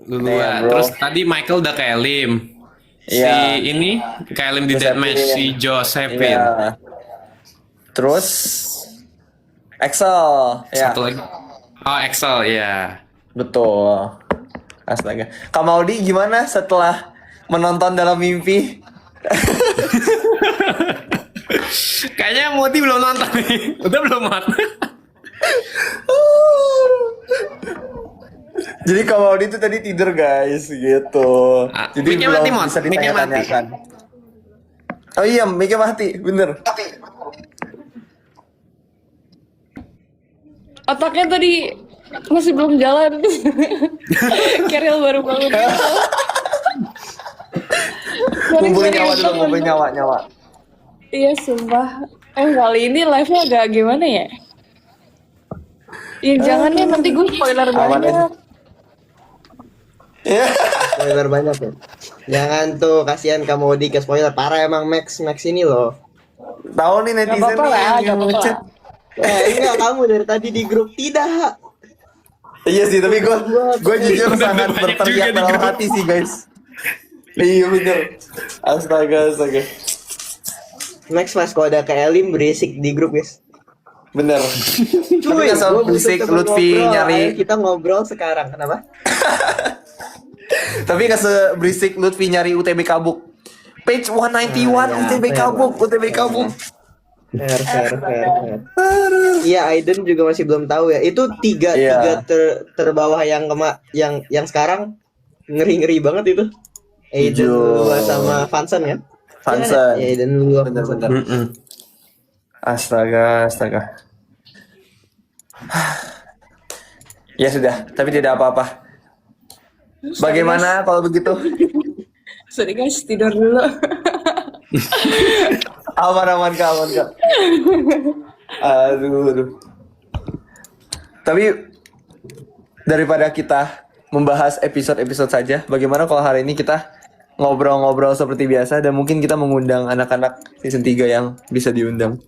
Lu Damn, dua. bro. Terus tadi Michael udah ke Elim. Si Iya, ini ke Elim di deathmatch Josephine. si Iya. Josephine. Terus Excel, ya, Satu lagi. Oh, Excel ya. betul. Astaga. Kak Maudi gimana setelah menonton dalam mimpi? Kayaknya Moti belum nonton nih. Udah belum Mat? Jadi Kak Maudi itu tadi tidur guys, gitu. Ah, Jadi mic-nya mati, belum Mot. bisa Mic-nya mati. ditanya-tanyakan. Oh iya, mic mati, bener. Otaknya tadi masih belum jalan. Keril baru bangun gitu. Sorry, Ngumpulin sorry, nyawa dulu, untung, ngumpulin untung. nyawa. Iya, sumpah. Kali ini live-nya agak gimana ya? Ya jangan deh, nanti gue spoiler Aman aja. banyak. Ya. Spoiler banyak ya. Jangan tuh, kasihan kamu di ke spoiler. Parah emang Max ini loh. Tahu nih Gak netizen apa-apa nih lah, yang gak apa-apa ngechat. lah. Enggak, kamu dari tadi di grup tidak. Iya sih, tapi gue jujur Udah sangat banyak berteriak juga di dalam grup. hati sih guys. Iya bener. Astaga. Max pas kalau ada ke Elim berisik di grup guys. Bener. Tapi nggak gua sama butuh berisik teman Lutfi ngobrol. nyari. Ayo kita ngobrol sekarang. Kenapa? Tapi nggak seberisik Lutfi nyari UTB Kabuk. Page 191 Nah, ya, UTB fair Kabuk, lah. UTB Kabuk. Fair. Iya, Aiden juga masih belum tahu ya. Itu tiga Iya. terbawah yang yang sekarang ngeri banget itu. Aiden, Hijau. Lua sama Vanson kan? Vanson. Ya, Aiden, Lua, Vanson. Bener. Astaga. Ya sudah, tapi tidak apa-apa. Bagaimana kalau begitu? Sorry guys, tidur dulu. Aman kak. Aduh. Tapi daripada kita membahas episode-episode saja, bagaimana kalau hari ini kita ngobrol-ngobrol seperti biasa dan mungkin kita mengundang anak-anak season 3 yang bisa diundang.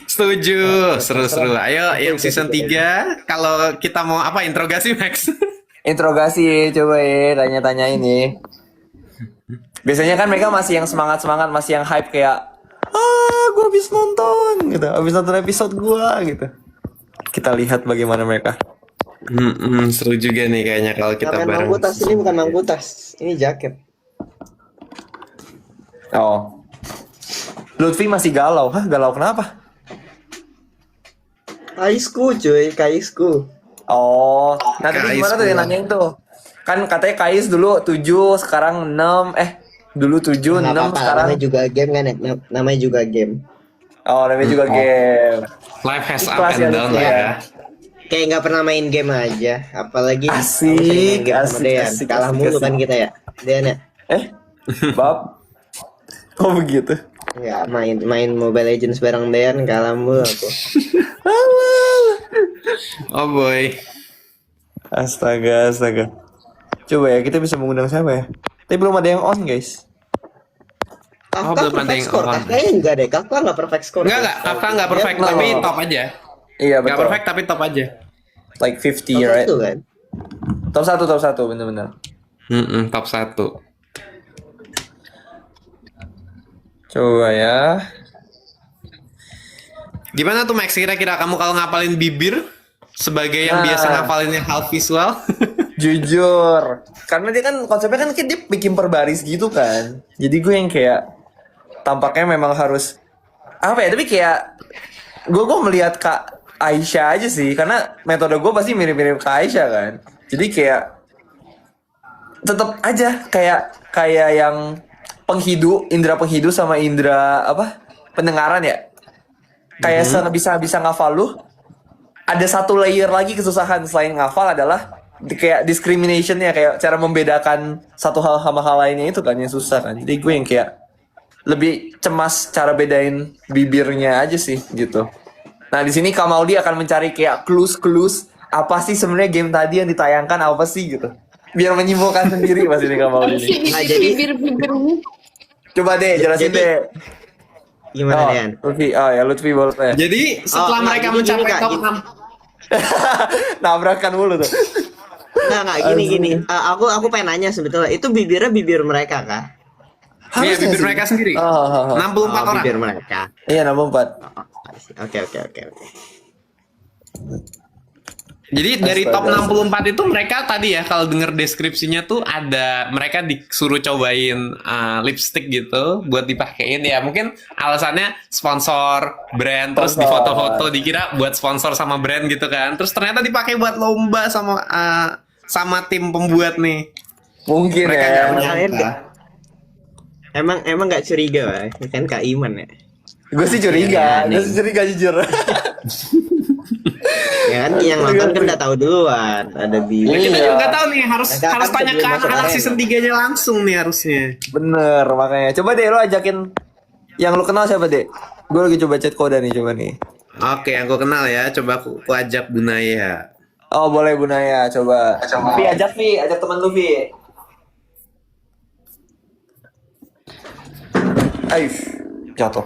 Setuju. Seru-seru. Ayo yang season 3. Kalau kita mau apa? Interogasi Max. Interogasi coba ya, tanya-tanya ini. Biasanya kan mereka masih yang semangat-semangat, masih yang hype kayak gue habis nonton gitu, habis nonton episode gue gitu. Kita lihat bagaimana mereka. Seru juga nih kayaknya kalau kita Ngapain bareng. mangkutas ini bukan mangkutas, ini jaket. Oh, Lutfi masih galau. Hah, galau kenapa? Kaisku cuy, kaisku. Oh, nah tadi Kais gimana tuh yang pula. nanyain tuh? Kan katanya Kais dulu 7, sekarang 6. Dulu 7, Nggak 6, apa-apa, sekarang. namanya juga game kan ya. Namanya juga game. Oh, namanya juga game. Life has up Ikhlas ya, and down Lutfi lah ya. ya. Kayak nggak pernah main game aja. Apalagi kamu Asik, sering main game sama asik, Dean. asik, Kalah asik, mulu asik. kan kita ya. Dean ya. Bab. Oh begitu. Ya main Mobile Legends bareng Dean, kalah mulu aku. Oh boy. Astaga. Coba ya, kita bisa mengundang siapa ya? Tapi belum ada yang on, guys. Oh, Kakak belum ada perfect yang score. on. Kakaknya enggak deh. Kakak nggak perfect score. Enggak, Kakak nggak perfect, No. tapi top aja. Iya, Nggak betul. perfect, tapi top aja. Like 50, Top right? itu kan. Top 1, bener-bener. Top 1. Coba ya. Gimana tuh Max, kira-kira kamu kalau ngapalin bibir sebagai yang Nah. biasa ngapalinnya hal visual? Jujur. Karena dia kan konsepnya kan kayak dia bikin per baris gitu kan. Jadi gue yang kayak tampaknya memang harus apa ya, tapi kayak gue melihat Kak Aisyah aja sih, karena metode gue pasti mirip-mirip Kak Aisyah kan. Jadi kayak tetap aja kayak yang indera penghidu sama indera apa pendengaran ya. Kayak bisa ngafal lu. Ada satu layer lagi kesusahan selain ngafal adalah kayak discriminationnya, kayak cara membedakan satu hal sama hal lainnya itu kan yang susah kan. Jadi gue yang kayak lebih cemas cara bedain bibirnya aja sih gitu. Nah di sini Kamaldi akan mencari kayak clues apa sih sebenarnya game tadi yang ditayangkan apa sih gitu. Biar menyimpulkan sendiri pas ini Kamaldi ini. Nah, jadi- bibir-bibirmu. Coba deh jelasin Jadi- deh. Gimana Dean? Lutfi, ya Lutfi boleh ya. Jadi setelah nggak, mereka jadi gini, mencapai Kak, top gini. 6, Nabrakan mulu tuh. Enggak gini. Aku pengen nanya sebetulnya itu bibirnya bibir mereka kah? Iya, Harusnya bibir sih. mereka sendiri. Oh. 64 orang. Bibir mereka. Iya, 64. Oke. Jadi dari top Astaga. 64 itu mereka tadi ya kalau denger deskripsinya tuh ada mereka disuruh cobain lipstick gitu buat dipakein ya mungkin alasannya sponsor brand terus di Sponsor. foto-foto dikira buat sponsor sama brand gitu kan terus ternyata dipakai buat lomba sama tim pembuat nih. Mungkin Mereka ya. nggak Kalian menyangka. emang nggak curiga, Pak? Kan Kak Iman ya. Gue sih Iya, curiga. Gue sih curiga jujur. Ya kan yang nonton kan udah tahu duluan ada bibir. Nah, kita Iya. juga tahu nih harus Mereka harus kan tanya ke sebelum masuk anak-anak arena. season 3-nya langsung nih harusnya. Bener, makanya. Coba deh lo ajakin yang lo kenal siapa, Dek? Gue lagi coba chat Koda nih, coba nih. Oke, yang gue kenal ya. Coba aku ajak Bunaya. Oh, boleh Bu Naya, coba. Vi, ajak teman lu, Vi. Ayo, jatuh.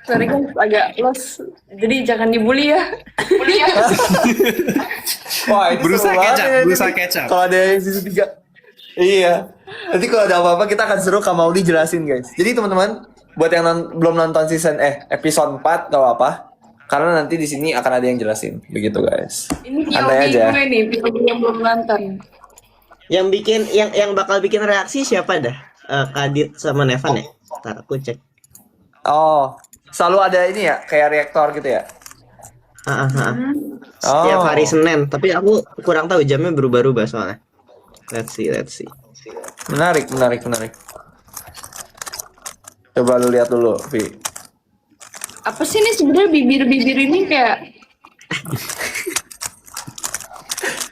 Sorry guys, agak los. Jadi jangan dibully ya. Wah, ini Berusaha seru banget kecap, ya, berusaha ini. kecap. Kalau ada yang season 3. Iya. Nanti kalau ada apa-apa kita akan seru Kak Maudi jelasin, guys. Jadi teman-teman, buat yang belum nonton episode 4 gak apa-apa. Karena nanti di sini akan ada yang jelasin. Begitu, guys. Ini Santai POV aja. gue nih, POV yang belum nonton. Yang bakal bikin reaksi siapa dah? Kadit sama Nevan ya? Ntar aku cek. Oh, selalu ada ini ya, kayak reaktor gitu ya. Setiap Oh. hari Senin, tapi aku kurang tahu jamnya berubah-ubah soalnya. Let's see. Menarik. Coba lu lihat dulu, Vi. Apa sih nih sebenarnya bibir-bibir ini kayak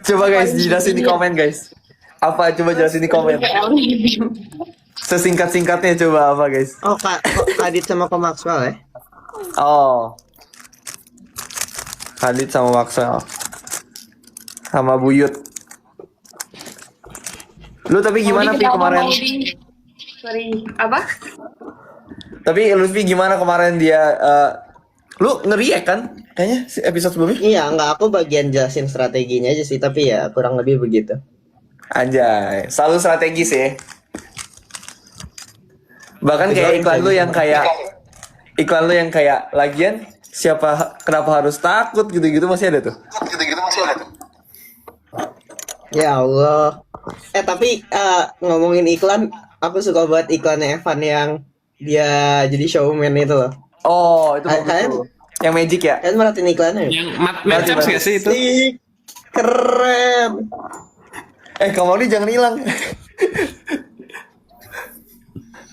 Coba guys, jelasin di komen guys. Apa? Coba jelasin di komen. kayak alien. Sesingkat-singkatnya coba apa guys? Oh, Kadit sama Ko Maxwell ya? Oh. Khalid sama Maxwell. Sama Buyut. Lu tapi gimana Maudi Pi kenapa, kemarin? Maudi? Sorry, apa? Tapi Lutfi gimana kemarin dia lu ngeriak kan? Kayaknya episode sebelumnya. Iya, enggak, aku bagian jelasin strateginya aja sih, tapi ya kurang lebih begitu. Anjay, selalu strategi sih. Bahkan kayak iklan lu yang kayak lagian kenapa harus takut gitu-gitu masih ada tuh. Ya Allah. Tapi ngomongin iklan, aku suka buat iklannya Evan yang dia jadi showman itu loh. Oh, itu bagus Kalian- tuh. Yang magic ya? Kalian merhatiin iklannya? Yang matchups gak sih itu? Sih, keren. Kamu ini jangan hilang.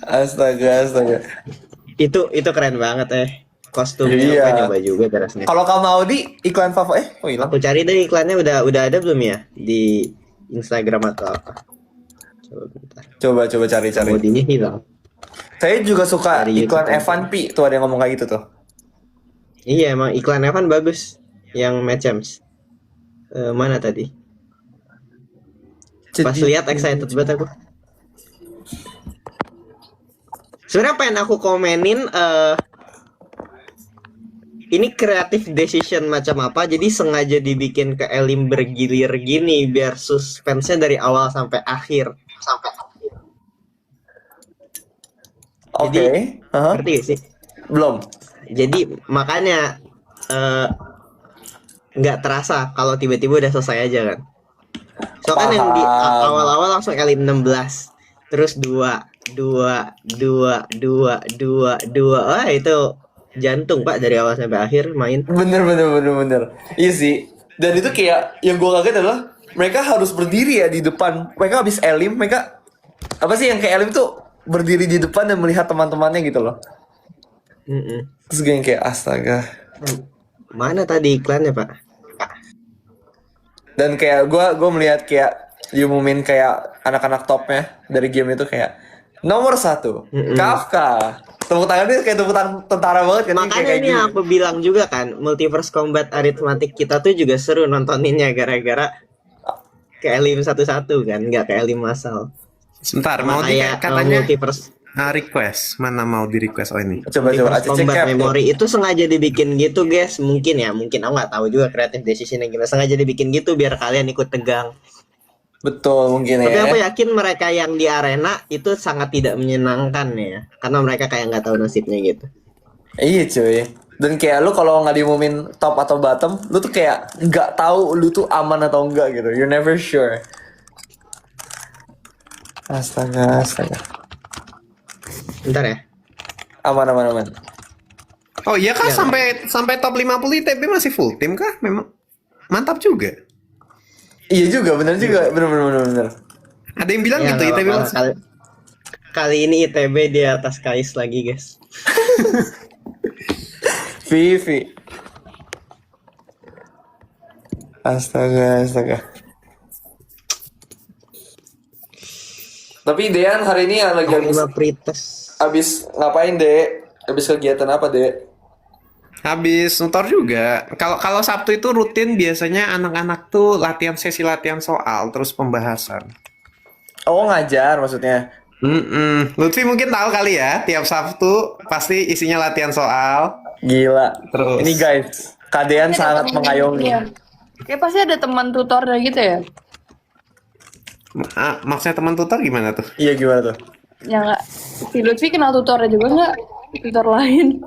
Astaga. Itu keren banget kostumnya. Iya. Aku nyoba juga terusnya. Kalau kamu Audi iklan favorit? Hilang. Aku cari deh iklannya udah ada belum ya di Instagram atau apa? Coba bentar. Coba cari. Modinya hilang. Saya juga suka Dari iklan YouTube. Evan Pi. Tuh ada yang ngomong kayak gitu tuh. Iya emang iklan Evan bagus. Yang Matchams. Mana tadi? Pas lihat excited banget aku. Sebenarnya pengen aku komenin ini kreatif decision macam apa, jadi sengaja dibikin ke Elim bergilir gini biar suspense-nya dari awal sampai akhir. Oke. Aha. Ngerti gak sih? Belum. Jadi makanya nggak terasa kalau tiba-tiba udah selesai aja kan. So kan yang di Paham. awal-awal langsung Elim 16, terus 2. Wah itu jantung Pak dari awal sampai akhir main. Bener. Iya sih. Dan itu kayak yang gue kaget adalah mereka harus berdiri ya di depan. Mereka habis Elim, mereka apa sih yang kayak Elim tuh berdiri di depan dan melihat teman-temannya gitu loh. Terus gue yang kayak astaga. Mana tadi iklannya Pak? Dan kayak gue melihat kayak diumumin kayak anak-anak topnya dari game itu kayak nomor 1 Kafka. Tepuk tangannya kayak tepuk tangan tentara banget kan. Makanya kayak ini gini. aku bilang juga kan, Multiverse Combat Arithmetic kita tuh juga seru nontoninnya gara-gara ke Elim 11 kan, nggak ke Elim masal. Sebentar, Sama mau di kayak katanya Multiverse request. Mana mau di request? Oh ini. Coba Multiverse Aceh Combat cap tuh. Memory itu sengaja dibikin gitu guys, mungkin aku nggak tahu juga creative decision yang gimana, sengaja dibikin gitu biar kalian ikut tegang. Betul mungkin Tapi ya. aku yakin mereka yang di arena itu sangat tidak menyenangkan ya, karena mereka kayak nggak tahu nasibnya gitu. Iya cuy. Dan kayak lu kalau nggak diumumin top atau bottom, lu tuh kayak nggak tahu lu tuh aman atau enggak gitu. You're never sure. Astaga, astaga. Bentar ya. Aman, aman, aman. Oh iya kah Ya. sampai top 50 ITB masih full tim kah? Memang mantap juga. Iya juga, bener juga, bener, bener, bener, bener. Ada yang bilang Ya, gitu nggak ITB apa-apa lah. masih. Kali ini ITB di atas KAIS lagi guys. Vivi. Astaga, astaga. Tapi Dean hari ini lagi Lima Prites. abis ngapain, Dek? Abis kegiatan apa, Dek? Habis nutor juga. Kalau Sabtu itu rutin biasanya anak-anak tuh sesi latihan soal terus pembahasan. Oh, ngajar maksudnya. Lutfi mungkin tahu kali ya, tiap Sabtu pasti isinya latihan soal. Gila. Terus. Ini guys, Kadean sangat mengayomi. Iya. Kayak pasti ada teman tutornya gitu ya. Maksudnya teman tutor gimana tuh? Iya, gimana tuh? Ya nggak. Si Lutfi kenal tutornya juga nggak? Tutor lain.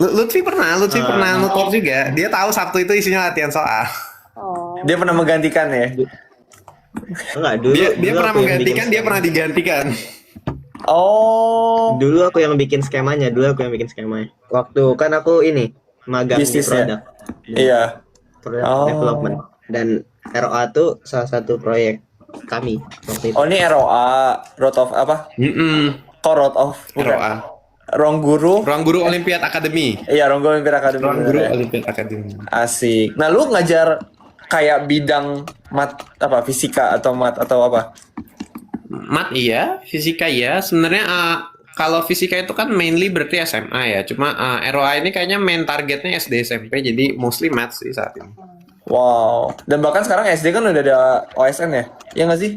Lutfi pernah nutor juga. Dia tahu Sabtu itu isinya latihan soal. Oh. Dia pernah menggantikan ya? Enggak, dulu Dia dulu pernah aku yang menggantikan, bikin dia pernah digantikan. Oh, Dulu aku yang bikin skemanya, Waktu kan aku ini magang di Bisnis ya? produk, iya. product Oh. development, dan ROA tuh salah satu proyek kami waktu itu. Oh, ini ROA, Road of apa? Kok Road of? Bukan. ROA. Ruang Guru. Ruang Guru Olimpiad Academy. Iya, Ruang Guru Olimpiad Academy. Ruang Guru bener ya. Olimpiad Academy. Asik. Nah, lu ngajar kayak bidang fisika atau mat atau apa? Mat iya, fisika iya. Sebenarnya kalau fisika itu kan mainly berarti SMA ya. Cuma ROA ini kayaknya main targetnya SD SMP, jadi mostly math sih saat ini. Wow. Dan bahkan sekarang SD kan udah ada OSN ya? Iya nggak sih?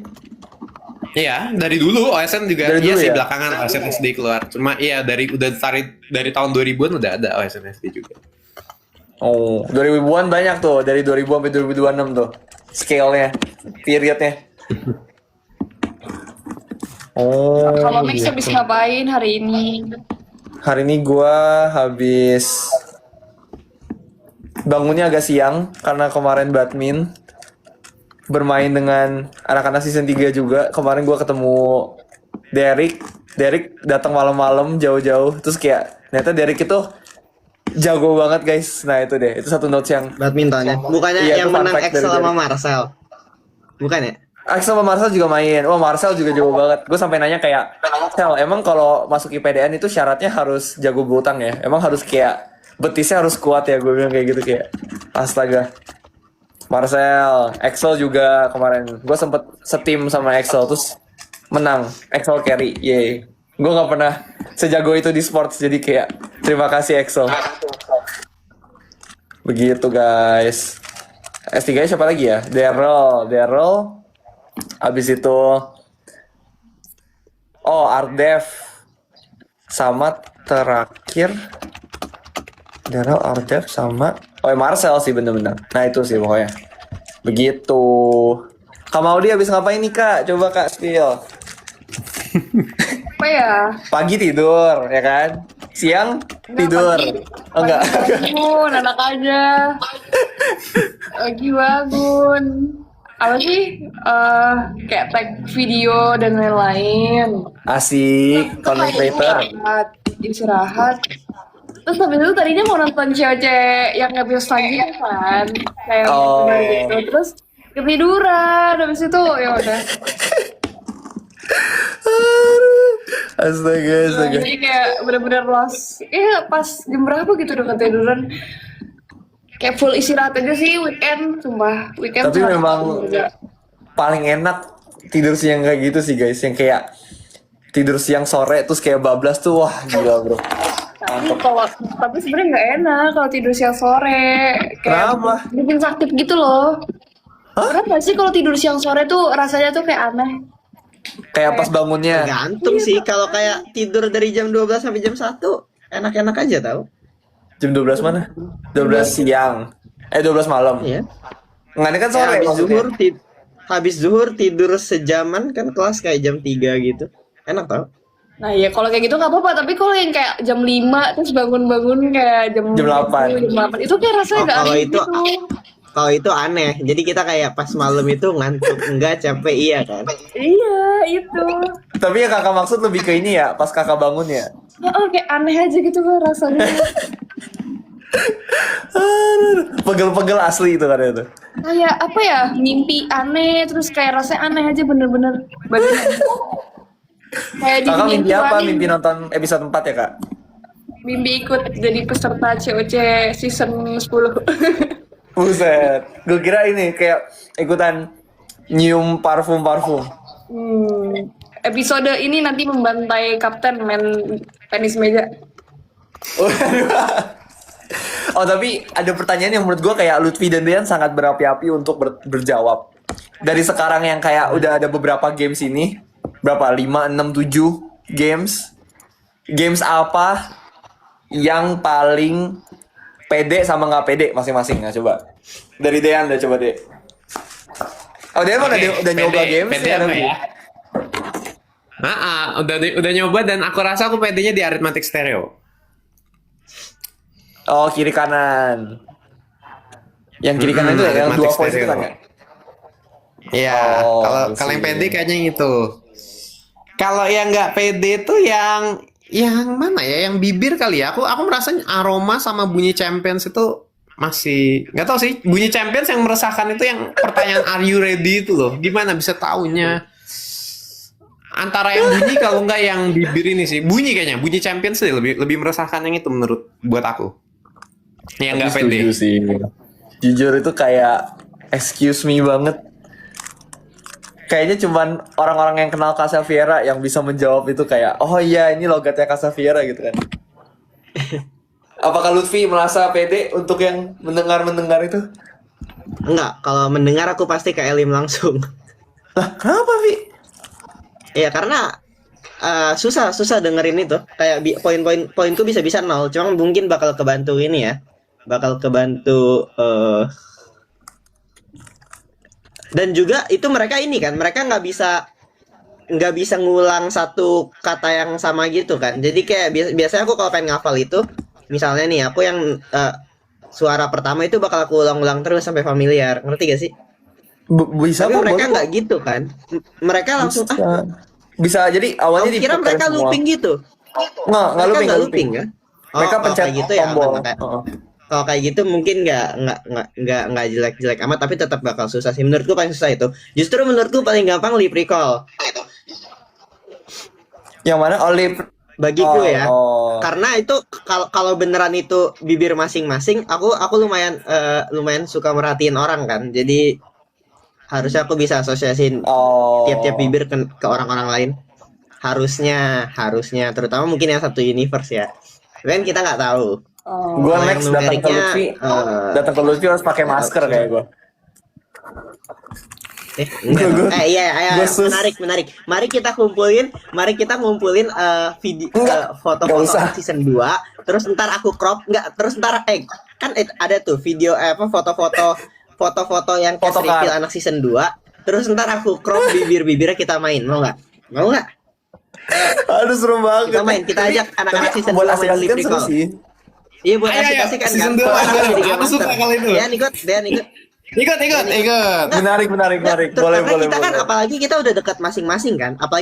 Iya, dari dulu OSN juga. Dari Iya dulu sih, ya? belakangan OSN SD keluar. Cuma iya dari tahun 2000-an udah ada OSN SD juga. Oh, 2000-an banyak tuh. Dari 2000 sampai 2026 tuh. Scale-nya, periodnya. Oh. Kalau Max habis ngapain hari ini? Hari ini gua habis bangunnya agak siang karena kemarin badminton bermain dengan anak-anak season 3 juga. Kemarin gua ketemu Derek datang malam-malam jauh-jauh, terus kayak ternyata Derek itu jago banget guys. Nah itu deh, itu satu notes yang Badmintonnya, bukannya Iya, yang itu fun menang fact Excel dari sama Derek. Marcel, bukan ya? Axel sama Marcel juga main. Wah, Marcel juga jago banget. Gue sampai nanya kayak, Sel, emang kalau masuk IPDN itu syaratnya harus jago bulu tang ya? Emang harus kayak betisnya harus kuat ya? Gue bilang kayak gitu kayak, astaga. Marcel, Axel juga kemarin. Gue sempet setim sama Axel terus menang. Axel carry, yay. Gue nggak pernah sejago itu di sports, jadi kayak terima kasih Axel. Begitu guys. S3 siapa lagi ya? Daryl. Abis itu Ardev sama terakhir Daryl, Ardev sama Marcel sih bener-bener. Nah itu sih pokoknya. Begitu. Kak Maudi abis ngapain nih Kak? Coba Kak spill. Apa ya? Pagi tidur ya kan? Siang tidur. Oh enggak. Bangun, anak aja. Lagi bangun. Apa sih? Kayak tag video dan lain-lain. Asik, content creator. Istirahat. Terus habis itu tadinya mau nonton cewek-cewek yang episode selanjutnya kan. Kayak Oh. gitu. Terus ketiduran. Habis itu ya udah. Astaga. Jadi kayak bener-bener lost. Pas jam berapa gitu udah ketiduran. Kayak full istirahat aja sih weekend, sumpah. Weekend Tapi cuma memang juga. paling enak tidur siang kayak gitu sih guys, yang kayak tidur siang sore terus kayak bablas tuh wah gila bro. Tapi sebenarnya nggak enak kalau tidur siang sore. Kayak Kenapa? bikin sakit gitu loh. Berat nggak sih kalau tidur siang sore tuh rasanya tuh kayak aneh. Kayak pas bangunnya Gantung sih, kalau kayak tidur dari jam 12 sampai jam 1 enak-enak aja tau. jam 12 mana? 12 siang. 12 malam. Iya. Nggak, ini kan Kayak sore habis maksudnya. zuhur habis zuhur tidur sejaman kan kelas kayak jam 3 gitu. Enak tau? Nah ya kalau kayak gitu nggak apa-apa, tapi kalau yang kayak jam 5 terus bangun-bangun kayak jam Jam 8. 7, jam 8 itu kayak rasanya Oh, nggak kalau aneh itu gitu. kalau itu aneh. Jadi kita kayak pas malam itu ngantuk, enggak capek iya kan? Iya itu. Tapi yang kakak maksud lebih ke ini ya, pas kakak bangun ya. Oh, kayak aneh aja gitu loh rasanya. Pegel-pegel asli itu kan itu. Kayak apa ya, mimpi aneh terus kayak rasanya aneh aja bener-bener badannya. Kayak di Kakak mimpi apa? aneh. Mimpi nonton episode 4 ya kak? Mimpi ikut jadi peserta COC season 10. Buset, gue kira ini kayak ikutan nyium parfum-parfum. Episode ini nanti membantai kapten main tenis meja. Oh tapi ada pertanyaan yang menurut gue kayak Lutfi dan Dean sangat berapi-api untuk berjawab. Dari sekarang yang kayak udah ada beberapa games ini, berapa? 5, 6, 7 games. Games apa yang paling pede sama nggak pede masing-masing? Nah coba. Dari Dean udah coba deh. Oh Dean Oke, udah nyoba pede- games pede ya? apa Lutfi? ya? Udah nyoba dan aku rasa aku pedenya di arithmetic stereo. Oh kiri kanan. Yang kiri kanan itu ya, yang arithmetic dua voice itu stereo. kan ya? Iya, Oh, kalau yang sih. pede kayaknya yang itu. Kalau yang nggak pede tuh yang mana ya? Yang bibir kali ya. Aku merasa aroma sama bunyi Champions itu masih nggak tahu sih. Bunyi Champions yang meresahkan itu yang pertanyaan Are you ready itu loh. Gimana bisa taunya? Antara yang bunyi kalau nggak yang bibir ini sih. Bunyi kayaknya. Bunyi Champions sih lebih meresahkan yang itu menurut buat aku. Yang nggak Tapi pede. setuju sih. Jujur itu kayak excuse me banget. Kayaknya cuman orang-orang yang kenal Casaviera yang bisa menjawab itu kayak, oh iya ini logatnya Casaviera gitu kan. Apakah Lutfi merasa pede untuk yang mendengar itu? Enggak, kalau mendengar aku pasti ke Elim langsung. Lah kenapa Vi? Ya karena susah dengerin itu. Kayak poinku bisa nol. Cuma mungkin bakal kebantu ini ya. Bakal kebantu dan juga itu mereka ini kan, mereka nggak bisa ngulang satu kata yang sama gitu kan. Jadi kayak biasanya aku kalau pengen ngafal itu, misalnya nih aku yang suara pertama itu bakal aku ulang-ulang terus sampai familiar. Ngerti gak sih? Bisa Tapi kok, mereka boleh nggak gitu kan. Mereka kok. langsung Bisa jadi awalnya aku kira diputer mereka semua. looping gitu. Nggak Mereka looping, nggak nggak looping kan? Mereka kalau pencet kayak gitu ya tombol. aman. Kalau kayak gitu mungkin nggak jelek-jelek amat, tapi tetap bakal susah sih. Menurutku paling susah itu. Justru menurutku paling gampang lip recall Yang mana? bagiku ya. Oh. Karena itu kalau beneran itu bibir masing-masing, aku lumayan suka merhatiin orang kan. Jadi harusnya aku bisa asosiasiin Oh. tiap-tiap bibir ke orang-orang lain. Harusnya terutama mungkin yang satu universe ya. Kan kita nggak tahu. Gue Kalau next yang datang ke numeriknya, Lutfi, datang ke Lutfi harus pakai masker kayak gue. Iya, Gua sus. menarik. Mari kita ngumpulin video Enggak, foto-foto enggak usah. season 2, terus ntar aku crop, terus ntar kan ada tuh video foto-foto yang cast Foto reveal card. anak season 2, terus ntar aku crop bibir-bibirnya kita main, mau nggak? Aduh serem banget. Kita main, kita ajak anak-anak season buat 2 main asik-asik lip kan seru recall. sih. Iya buat Ayo, asik-asik kan season kan. 2, Aku jadi aku Game suka Master. kalau itu. Dean ikut. Ikut. Menarik. Karena Boleh. kita kan apalagi kita udah dekat masing-masing kan. Aku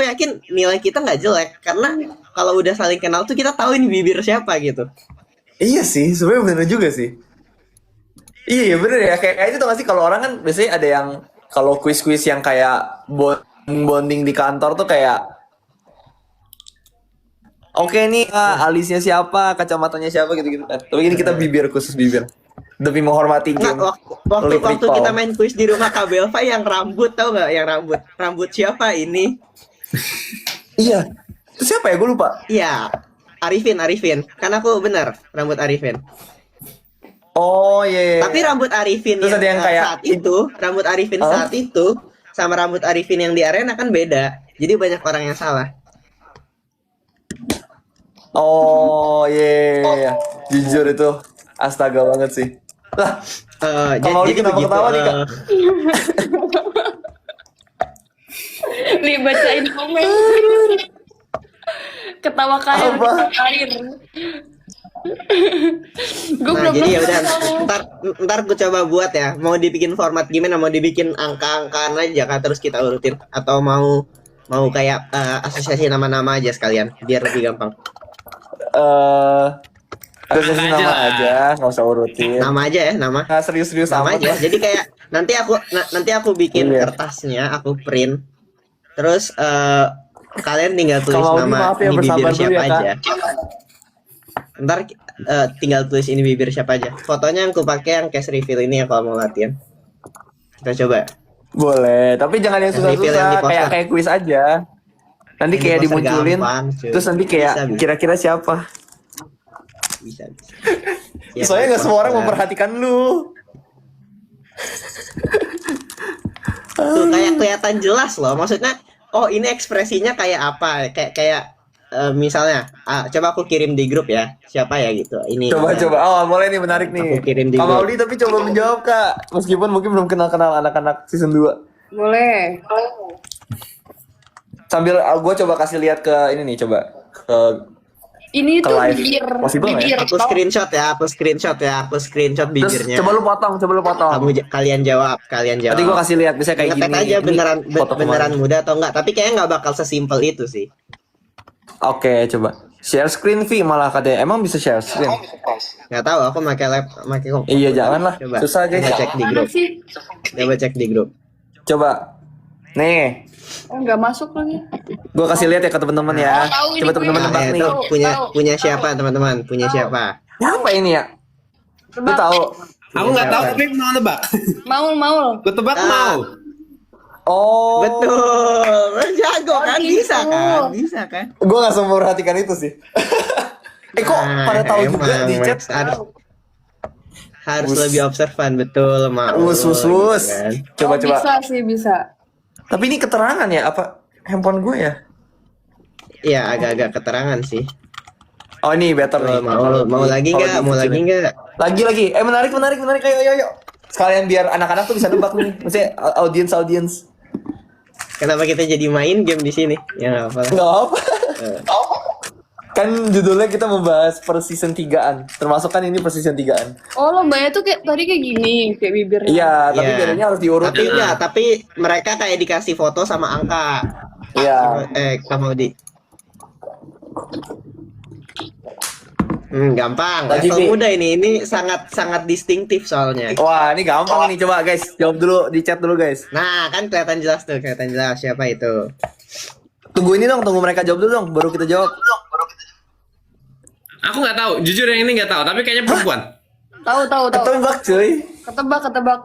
yakin nilai kita nggak jelek karena kalau udah saling kenal tuh kita tahu ini bibir siapa gitu. Iya sih, sebenarnya bener juga sih. Iya bener ya, kayak itu tuh nggak sih kalau orang kan biasanya ada yang kalau kuis-kuis yang kayak bonding di kantor tuh kayak oke nih alisnya siapa, kacamatanya siapa gitu-gitu kan. Tapi ini kita khusus bibir. Demi menghormati Nggak, game. waktu Lip recall. kita main kuis di rumah Kak Belva yang rambut tahu nggak? Yang rambut siapa ini? Iya. Itu siapa ya? Gue lupa. Iya, Arifin. Kan aku benar rambut Arifin. Oh iya. Tapi rambut Arifin Terus ada yang kayak rambut Arifin Huh? saat itu sama rambut Arifin yang di arena kan beda. Jadi banyak orang yang salah. Oh iya. Jujur itu astaga banget sih. Lah, Jadi kenapa begitu. ketawa nih, Kak? Li bacain komen. Ketawa karir, Apa? ketawa karir. Gue Nah, belum jadi ya udah tahu. ntar gue coba buat ya. Mau dibikin format gimana? Mau dibikin angka-angkaan aja kan terus kita urutin atau mau kayak asosiasi nama-nama aja sekalian biar lebih gampang. Asosiasi Nama aja nama lah. aja, nggak usah urutin. Nama aja ya, nama. Nah, serius-serius Nama amat aja. lah. Jadi kayak nanti aku bikin Iya. kertasnya, aku print. Terus kalian tinggal tulis Kalau Audi, nama maaf ya, ini bibir bersabar dulu siapa ya, Kak. aja. Ntar tinggal tulis ini bibir siapa aja. Fotonya yang aku pakai yang case reveal ini ya kalau mau latihan. Kita coba. Boleh, tapi jangan yang Yang reveal yang di susah-susah, poster. kayak kuis aja. Nanti Yang di kayak poster dimunculin, gampang, cuy. terus nanti kayak Bisa. kira-kira siapa. Bisa. Soalnya nggak semua orang poster. memperhatikan lu. Tuh kayak kelihatan jelas loh. Maksudnya, oh ini ekspresinya kayak apa? Kayak misalnya, coba aku kirim di grup ya. Siapa ya gitu. Ini. Coba. Oh, boleh nih, menarik nih. Aku kirim di Kak grup. Maudi tapi coba menjawab, Kak. Meskipun mungkin belum kenal-kenal anak-anak season 2. Boleh. Sambil gue coba kasih lihat ke ini nih, coba. Ke Ini Ke tuh live. bibir, Possible nggak ya? bibir. Aku screenshot ya. Aku screenshot terus bibirnya. coba lu potong. Kalian jawab. Nanti gue kasih lihat bisa kayak Ngetek gini. aja Ini beneran foto beneran kemarin. muda atau enggak. Tapi kayaknya nggak bakal sesimpel itu sih. Oke, coba. Share screen V malah katanya. Emang bisa share screen? Nggak tahu. Aku pakai Iya, jangan lah. Coba. Susah, guys. Coba cek di Mana grup. sih? Coba cek di grup. Coba. Nih, Oh, nggak masuk lagi. gue kasih lihat ya ke teman-teman ya. Oh, tahu ini Coba teman-teman gue. nebak Nah, nih. itu Tahu, punya tahu. punya siapa teman-teman? Punya siapa? Apa ini ya? Lu Tebak. tahu? Aku nggak tahu tapi mau nebak. Maul. Gue tebak Ah. mau. Oh. Betul. Jago kan? gitu. Bisa kan? Bisa kan? Gue gak sempat memperhatikan itu sih. Kok Nah, pada tahu emang, juga di chat? Max. Harus Us. lebih observan betul, mau. Us. gitu kan. Coba. Bisa sih, bisa. Tapi ini keterangan ya? Apa handphone gue ya? Iya, agak-agak keterangan sih. Oh ini better nih. Mau lagi Kalau nggak? Mau lagi dikecilin. nggak? Lagi. Menarik. Ayo. Sekalian biar anak-anak tuh bisa nebak nih. Maksudnya audiens. Kenapa kita jadi main game di sini? Ya nggak apa. Nggak apa. Kan judulnya kita membahas per season 3-an. Termasuk kan ini per season 3-an. Oh, lombanya tuh kayak tadi kayak gini, kayak bibirnya. Iya, tapi Iya. bedanya harus Tapi diurutin. enggak, tapi mereka kayak dikasih foto sama angka. Iya. Kamu di. Gampang. Lagi Level nih. muda ini sangat distintif soalnya. Wah, ini gampang nih. Coba guys, jawab dulu di chat dulu guys. Nah, kan kelihatan jelas siapa itu. Tunggu ini dong, tunggu mereka jawab dulu dong, baru kita jawab. Aku nggak tahu. Jujur yang ini nggak tahu. Tapi kayaknya perempuan. Tahu. Ketebak cuy. Ketebak.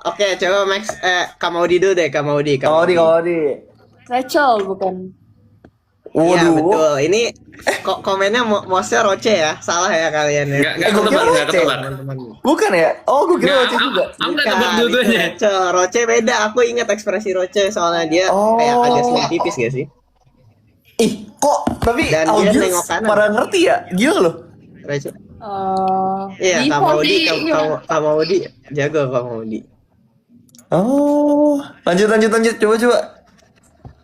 Oke, coba Max Kamaudi dulu deh, Kamaudi. Kodi. Rachel bukan. Iya, Waduh. betul. Ini komennya mostnya Roche ya. Salah ya kalian ya. Nggak gua ketebak. kira Nggak Roche. ketebak. Teman-teman. Bukan ya? Oh, gue kira Nggak, Roche juga. Aku nggak Bukan, tebak itu dua-duanya. Roche beda. Aku ingat ekspresi Roche soalnya dia Oh. kayak agak slim tipis gak sih? Ih, kok tapi Dan dia audiens nengok kanan. pada ngerti ya? Gila loh. Roche. Iya, Bisa Kamaudi, sih. Kamaudi jago Kamaudi. Oh, lanjut. Coba.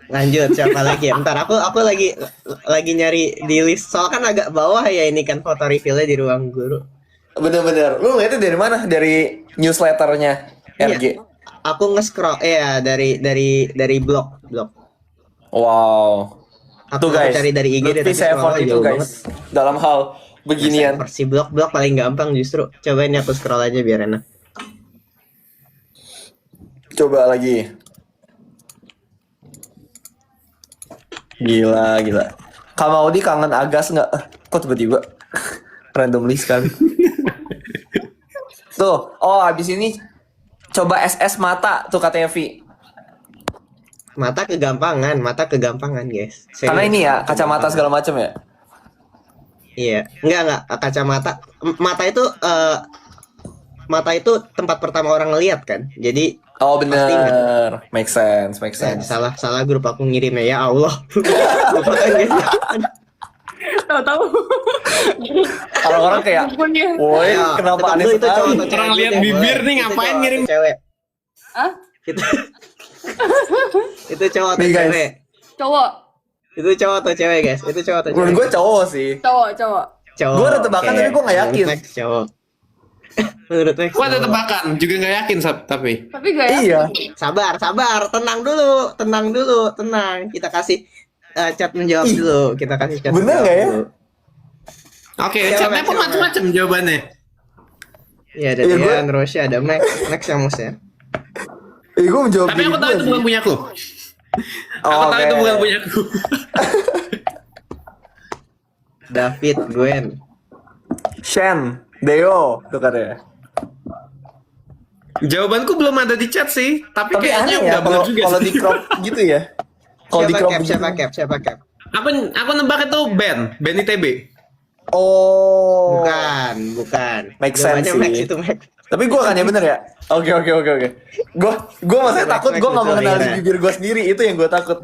Lanjut siapa lagi? Bentar, aku lagi nyari di list. Soalnya kan agak bawah ya ini kan foto reveal-nya di ruang guru. Bener. Lu ngeliatnya dari mana? Dari newsletternya RG. Iya. Aku nge-scroll dari blog. Wow. Aku Tuh guys, cari dari IG deh, berarti tapi saya effort scroll-nya itu jauh guys. Dalam hal beginian. Versi blog paling gampang justru. Coba ini aku scroll aja biar enak. Coba lagi. Gila. Kak Maudi kangen Agas nggak? Kok tiba-tiba? Randomly sekali. Tuh, abis ini coba SS mata tuh katanya Vi. Mata kegampangan guys. Serius. Karena ini ya kacamata segala macam ya. Iya, enggak kacamata. Mata itu tempat pertama orang ngelihat kan. Jadi Oh Pasti bener, make sense. salah grup aku ngirimnya ya Allah. Lupa kan, guys. Tahu-tahu. Orang-orang kayak, Dukunnya. woi Ayo, kenapa tebak aneh dulu itu cowok sekali? atau cewek Orang dulu lihat deh, bibir boleh. nih, Itu ngapain cowok ngirim? atau cewek? Hah? Itu itu cowok atau Nih, guys. cewek? Cowok. Itu cowok atau cewek, guys? Itu cowok atau Menurut cewek? gue cowok sih. Cowok. Cowok. Gua ada tebakan, oke. tapi gua nggak yakin. Menurut Max, cowok. Menurut Max, Gua ada cowok. tebakan, juga nggak yakin tapi. Tapi gak ya? Iya. Sabar, tenang dulu, tenang. Kita kasih chat menjawab Ih, dulu. Kita kasih chat bener menjawab nggak ya? dulu. Oke, Siapa, chatnya Max? pun macam-macam jawabannya. Iya, ada Iya, gua- Dian, Rosya, ada Max, yang mus ya. Gue menjawab Tapi diri aku tahu gua itu sih. bukan punyaku. Oh, Aku tahu oke. itu bukan punyaku. David, Gwen. Shen, Deo, tuh katanya. Jawabanku belum ada di chat sih, tapi Tapi kayaknya aneh udah ya benar kalau juga kalau sih. di crop gitu ya. Kalau di crop begitu. Siapa cap? Aku nebak itu Ben ITB. Oh. Bukan. Make Jawabannya sense Max sih. itu Max. Tapi gue kan ya bener ya. Oke. Gue maksudnya takut gue nggak betul, mengenali iya. bibir gue sendiri, itu yang gue takut.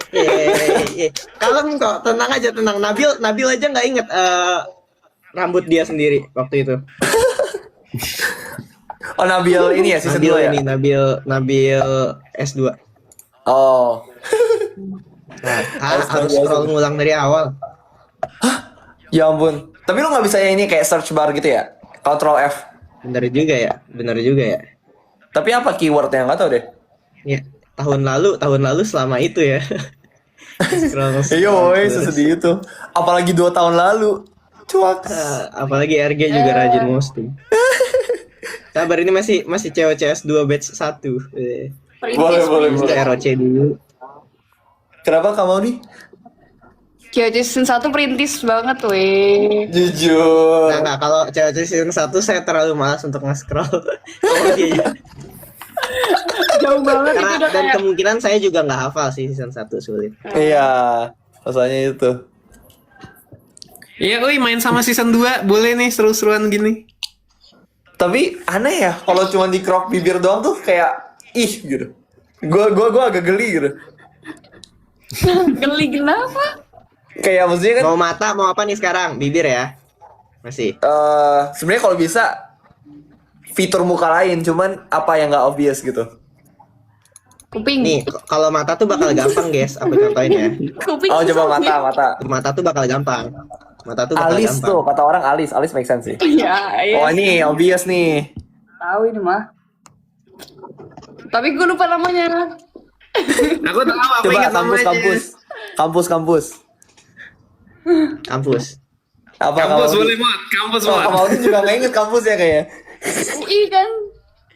Kalem kok, tenang aja, tenang. Nabil aja nggak inget rambut dia sendiri waktu itu. Oh Nabil ini ya season 2 ya. Nabil ini Nabil S2. Oh. Nah, Harus harus biasa. scroll ngulang dari awal. Ya ampun. Tapi lu nggak bisa ya ini kayak search bar gitu ya? Control F. Bener juga ya. Tapi apa keywordnya nggak tahu deh. Ya, tahun lalu selama itu ya. Scroll Iya woi terus. sesedih itu. Apalagi 2 tahun lalu. Cuak. Apalagi RG juga rajin posting. Sabar, ini masih cewek CS2 batch 1. Boleh. Bisa ROC dulu. Kenapa kamu nih? Cewek season 1 perintis banget weh. Jujur. Nah, kalau cewek season 1 saya terlalu malas untuk nge-scroll. Oh, dia ya. Jauh banget itu Karena udah dan kayak. kemungkinan saya juga nggak hafal sih season 1 sulit. Iya. Rasanya itu. Iya, main sama season 2 boleh nih seru-seruan gini. Tapi aneh ya kalau cuma di crop bibir doang tuh kayak ih gitu. Gua agak geli gitu. Geli kenapa? Kayak maksudnya kan Mau mata, mau apa nih sekarang? Bibir ya? Masih. sebenarnya kalau bisa fitur muka lain, cuman apa yang nggak obvious gitu. Kuping. Nih, kalau mata tuh bakal gampang, guys. Aku contohin ya. Kuping. Oh coba susah, mata. Mata tuh bakal gampang. Mata tuh bakal Alis gampang. tuh kata orang alis make sense sih. Iya, Oh ini obvious nih. tahu ini mah. Tapi gue lupa namanya. Aku tahu, aku Coba ingat namanya. kampus. Kampus. Apa Kampus kamu? boleh Mot, kampus Oh, Mot. kamu juga nggak inget kampus ya kayaknya. UI kan.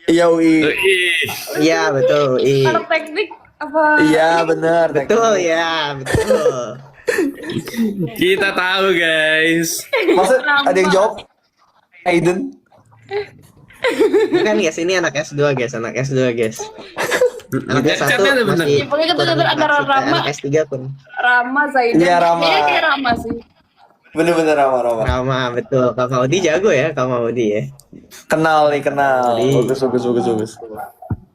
Iya UI. Ih, Iya, betul. Anak teknik apa? Iya bener. Betul ya, betul. kita tahu guys. Maksud ada yang jawab Aiden. Bukan guys, ini anak S2 guys, anak S2 guys. Anak S1 Chatnya ada bener. masih Ya, pokoknya kita kurang dengar antara interaksi, kayak Rama. anak S3 pun. Rama Zaidan. Iya, Rama. Kayaknya kayak Rama sih. Bener Rama. Rama, betul. Kak Maudi jago ya, Kak Maudi ya. Kenal. Jadi- Bagus.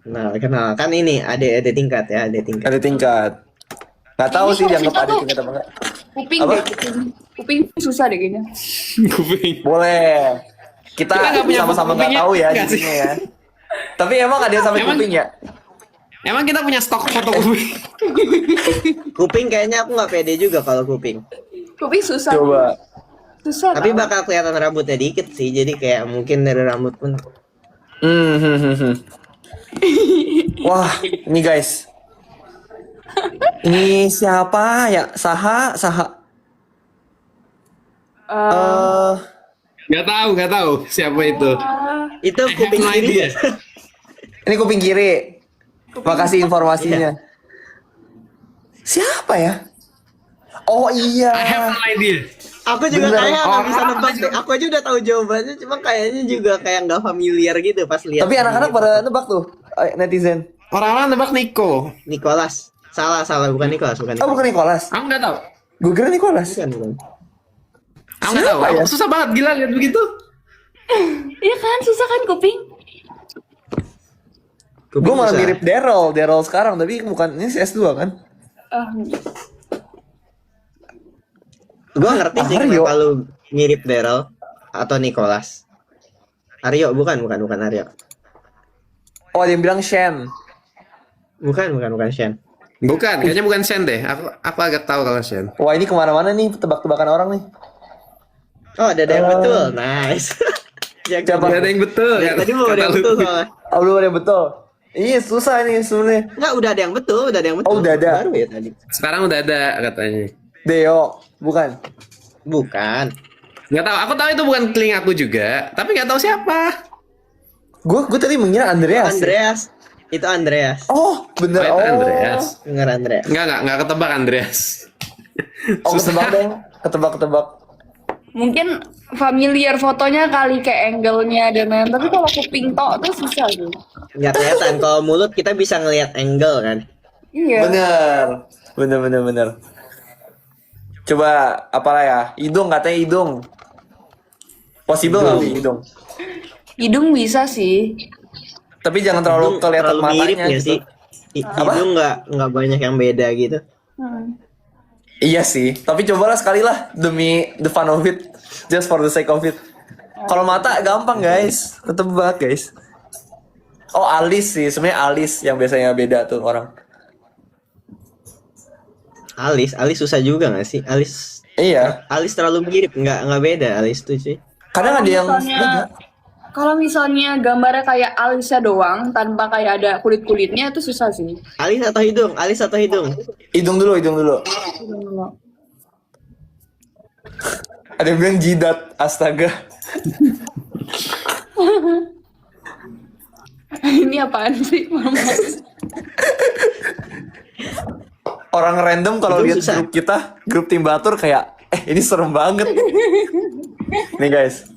Kenal. Kan ini ada tingkat ya, ada tingkat. Ada tingkat. Nggak tahu Ini sih kok dianggap kita ada tuh- tingkat apa enggak. Kuping Apa? deh, kuping susah deh kayaknya. Kuping. Boleh. Kita Kita nggak punya sama-sama nggak kupingnya, tahu ya nggak sih? jadinya ya. Tapi emang ada yang sampai Emang- kuping ya? Emang kita punya stok foto kuping? Kuping kayaknya aku nggak pede juga kalau kuping. Kuping susah. Coba. Susah. Tapi tau. bakal kelihatan rambutnya dikit sih, jadi kayak mungkin dari rambut pun. Hmm. Wah, ini guys. Ini siapa ya? Saha. Eh, Gak tahu siapa itu. Itu I have kuping no kiri. idea. Ini kuping kiri. Makasih informasinya. Siapa ya? Oh iya. I have no idea. Aku juga Bener. kayak nggak Oh, bisa nebak deh. Aku aja udah tahu jawabannya, cuma kayaknya juga kayak nggak familiar gitu pas lihat. Tapi anak-anak pada nebak tuh netizen. Orang-orang nebak Nico. Nicholas. Salah, bukan Nicholas, bukan Oh Nicholas. bukan Nicholas. Aku nggak tahu. Gue kira Nicholas. Bukan. Aku nggak tahu. Siapa ya? Susah banget gila lihat begitu. Iya kan susah kan kuping. Gue malah Bisa. mirip Daryl sekarang, tapi bukan ini CS2 kan? Eh, Gua ngerti sih Aryo. kenapa lu mirip Daryl atau Nicholas. Aryo bukan Aryo. Oh, ada yang bilang Shen. Bukan Shen. Bukan, kayaknya bukan Shen deh. Aku agak tahu kalau Shen. Wah, ini kemana-mana nih tebak-tebakan orang nih. Oh, ada yang betul. Nice. Siapa? Gak ada yang betul. Ya, tadi mau ada yang betul soalnya. Oh, belum ada yang betul. Iya, susah ini sebenarnya. Enggak, udah ada yang betul. Oh, udah ada. Baru ya tadi. Sekarang udah ada katanya. Deo, bukan. Bukan. Nggak tahu. Aku tahu itu bukan telingaku juga, tapi nggak tahu siapa. Gue tadi mengira Andreas. Andreas. Itu Andreas. Oh, bener. Oh, itu Andreas. Dengar Andreas. Nggak ketebak Andreas. Oh, ketebak dong. Ketebak. Mungkin familiar fotonya kali kayak angle-nya dan lain, tapi kalau kuping tok tuh susah tuh. Nggak kelihatan. Kalau mulut kita bisa ngelihat angle kan. Iya. Bener. Coba apalah ya? Hidung, katanya hidung. Possible nggak Wi, hidung? Hidung bisa sih. Tapi jangan terlalu Hidung kelihatan terlalu mirip matanya nggak gitu. sih? Hidung nggak banyak yang beda gitu. Iya sih, tapi cobalah sekali lah demi the fun of it, just for the sake of it. Kalau mata gampang guys, ketebak guys. Oh, alis sih, sebenarnya alis yang biasanya beda tuh orang. Alis susah juga nggak sih? Iya, Alis terlalu mirip, nggak beda Alis tuh cuy. kadang ada yang Kalau misalnya gambarnya kayak alisnya doang tanpa kayak ada kulit-kulitnya itu susah sih. Alis atau hidung? hidung dulu. Ada yang bilang jidat, astaga. Ini apaan sih? Orang random kalau Hidung lihat susah. grup kita, grup tim batur kayak, ini serem banget. Nih guys.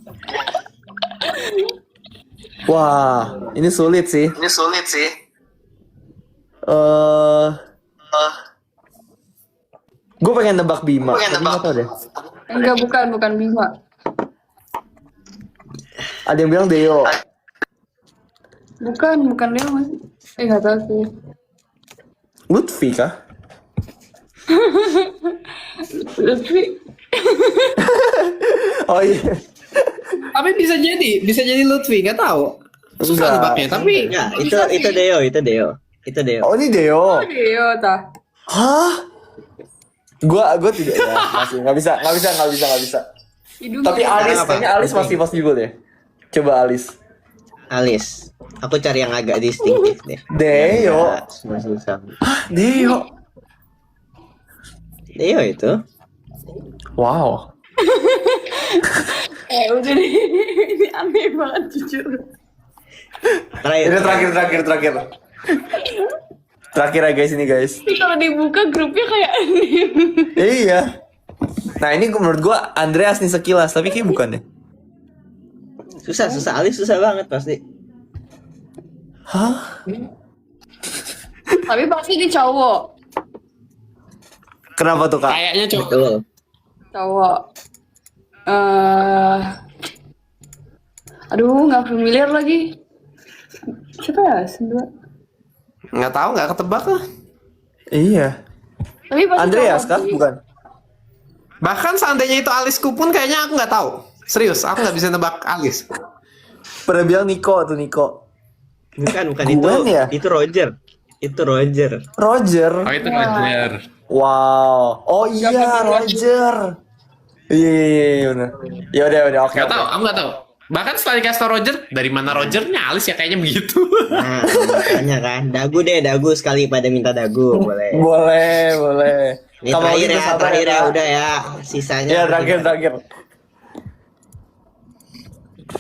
Wah, ini sulit sih. Gue pengen nebak Bima. Tapi nggak tahu deh. Enggak, bukan Bima. Ada yang bilang Deo. Bukan dia mas. Nggak tahu sih. Lutfi kah? Lutfi. Oh iya. Tapi bisa jadi Lutfi, nggak tahu. Susah Enggak. nebaknya, tapi Enggak, itu Deo. Oh ini Deo. Iya, tah. Hah? Gua tidak ya. Masih nggak bisa. Hidung Tapi nggak Alis, apa? kayaknya Alis masih possible deh. Coba Alis. Alis. Aku cari yang agak distinktif deh. Deo. Ya, susah. Deo. Deo itu. Wow. udah deh. Ini aneh banget jujur. Ini Terakhir. terakhir. Terakhir ya guys ini guys. Tapi kalau dibuka grupnya kayak aneh. Iya. Nah ini menurut gua Andreas nih sekilas, tapi kayak bukan deh. Susah. Alis susah banget pasti. Hah? Tapi pasti ini cowok. Kenapa tuh kak? kayaknya coba. Betul. Cowok. Aduh, nggak familiar lagi. Siapa ya? Dua. Nggak tahu, nggak ketebak lah. Iya. Tapi pasti Andreas cowok kah? sih. Bukan. Bahkan seandainya itu alisku pun kayaknya aku nggak tahu. Serius, aku nggak bisa nebak alis. Pernah bilang Niko tuh Niko. Bukan Gwen itu. ya? Itu Roger. Roger. Oh itu Roger. Wow. Oh iya Roger. Iya benar. Ya udah oke. Nggak tahu, aku nggak tahu. Bahkan setelah dikasih tau Roger, dari mana Rogernya alis ya kayaknya begitu. Nah, makanya kan. Dagu sekali pada minta dagu. Boleh. Boleh. Ini Kamu terakhir gitu ya, sabar terakhir ya. Kak. Udah ya. Sisanya. Ya terakhir.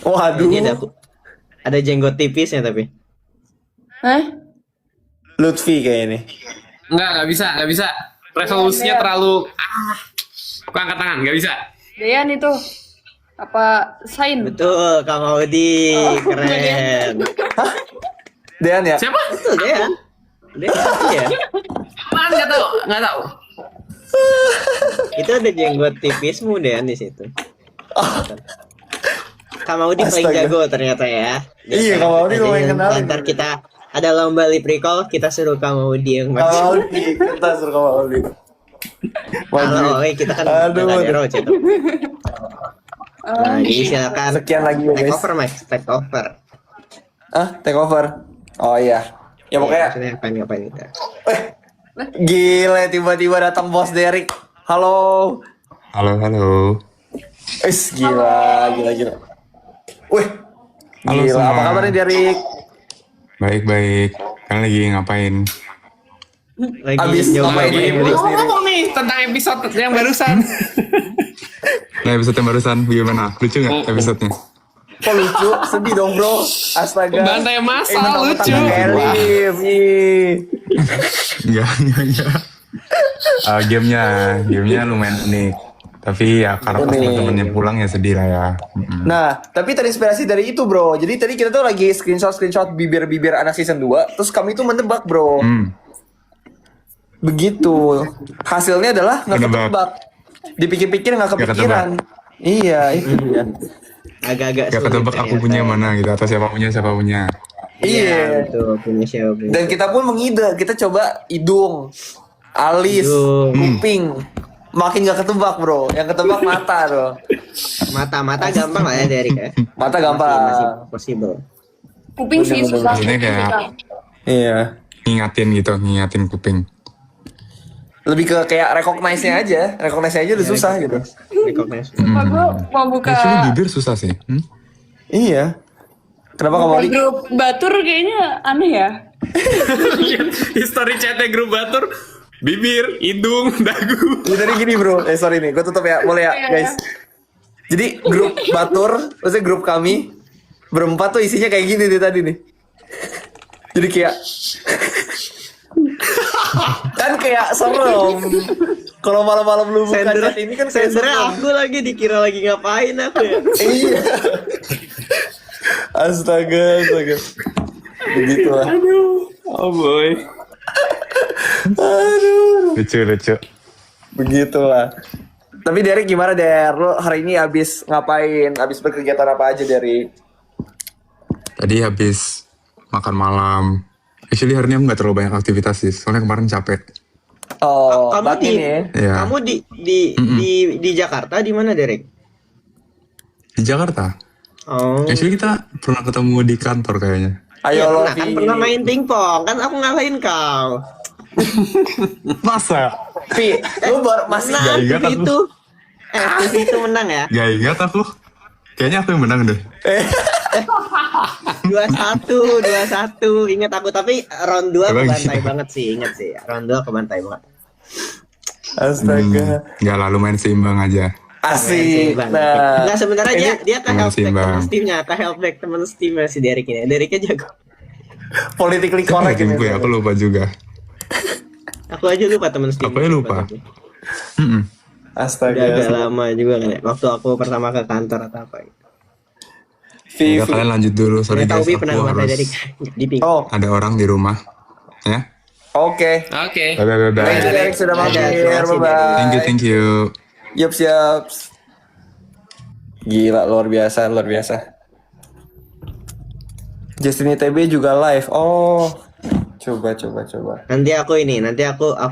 Waduh. Ini ada jenggot tipisnya tapi. Hah? Lutfi kayak ini. Nggak bisa. Resolusinya terlalu aku angkat tangan, nggak bisa. Dean itu apa Sain? Betul, Kang Audi. Keren. Dean ya? Siapa? Betul Dean. Ya. Apaan? Nggak tahu. Itu ada jenggot tipismu Dean di situ. Kang Audi paling Astaga. jago ternyata ya. Iya, Kang Audi Jadi, lumayan kenal. Ntar kita ada lomba lip recall, kita suruh Kang Audi yang Kamu masuk. Audi, kita suruh kamu Audi. Halo, kita kan Aduh. udah ada Roach itu. Nah, jadi silakan Sekian lagi ya, take guys. over, Max. Take over. Take over. Oh iya. Ya pokoknya. Maksudnya ngapain kita? Gile, tiba-tiba datang bos Derek. Halo. Halo. Gila. Wih. Halo Gila, semua. apa kabar nih Derek? Baik. Kalian lagi ngapain? Lagi Abis nyoba ngapain main nih? Blitz. Ngomong nih tentang episode yang barusan. Nah, episode yang barusan gimana? Lucu nggak episodenya? Kok lucu? Sedih dong bro. Astaga. Bantai massa, mentang-mentang lucu. Elif. Enggak. Gamenya lumayan unik. Tapi ya karena pas Unik. temen-temennya pulang ya sedih lah ya. Nah, tapi terinspirasi dari itu bro. Jadi tadi kita tuh lagi screenshot bibir-bibir anak season 2. Terus kami tuh menebak bro. Begitu. Hasilnya adalah nggak Menebak. ketebak. Dipikir-pikir nggak Nggak kepikiran. Iya, itu dia. Agak-agak Gak sulit ketebak aku ternyata. punya mana gitu atau siapa punya. Iya. Betul, punya siapa punya. Dan kita pun mengide. Kita coba hidung, alis, Hidung. kuping. Makin nggak ketebak bro. Yang ketebak mata bro. Mata gampang lah ya Derek ya. Mata gampang. Masih possible. Kuping sih susah. Ini kayak Iya. ngingatin kuping. Lebih ke kayak recognize-nya aja. Recognize-nya aja udah susah gitu. Recognize. Sumpah gue mau buka Actually bibir susah sih. Iya. Kenapa kamu Oli? grup Batur kayaknya aneh ya. History chatnya grup Batur, bibir, hidung, dagu. Jadi tadi gini bro, sorry nih, gue tutup ya, boleh ya Iya. guys. Jadi grup Batur, maksudnya grup kami berempat tuh isinya kayak gini nih tadi nih. Jadi kayak kan kayak serem. Kalau malam-malam lu buka Sender chat ini kan kayak sendernya serem. aku lagi dikira lagi ngapain aku ya. Iya. Astaga. Begitulah. Oh boy. Lucu. Begitulah. Tapi Derek gimana Der? Lo hari ini abis ngapain? Abis berkegiatan apa aja Derek? Tadi habis makan malam. Actually hari ini aku nggak terlalu banyak aktivitas sih. Soalnya kemarin capek. Oh, Kamu batin di ya? Iya. kamu di Jakarta di mana Derek? Di Jakarta. Oh. Actually kita pernah ketemu di kantor kayaknya. Ya, Ayo lo pernah kan pernah main pingpong kan aku ngalahin kau. Masa? Pi, lu baru masih Gak Nah, ingat aku. itu itu menang ya. Gak ingat aku. Kayaknya aku yang menang deh. 2-1 ingat aku tapi round 2 Emang kebantai iya? banget sih ingat sih round 2 kebantai banget. Astaga. Gak lalu main seimbang aja. Asik. Bang. Nah, Nggak sebenarnya dia ke Teman help back seimbang. teman Steamnya, ke help back teman Steamnya si Derek ini. Dereknya jago. politically Kan correct game ini. gue aku lupa juga. Aku aja lupa teman Steam. Aku aja lupa. Mm-mm. Astaga. Udah agak lama juga kan ya. Waktu aku pertama ke kantor atau apa. Vivi. Udah kalian lanjut dulu. Sorry Tahu guys, Bi aku pernah ngebantai Derek harus di ping. Oh, ada orang di rumah. Ya. oke. Oke. Bye. Thank you Derek sudah mampir. Terima kasih, Bye-bye. Thank you. Yup. Gila, luar biasa. Justin ITB juga live. Oh. Coba. Nanti aku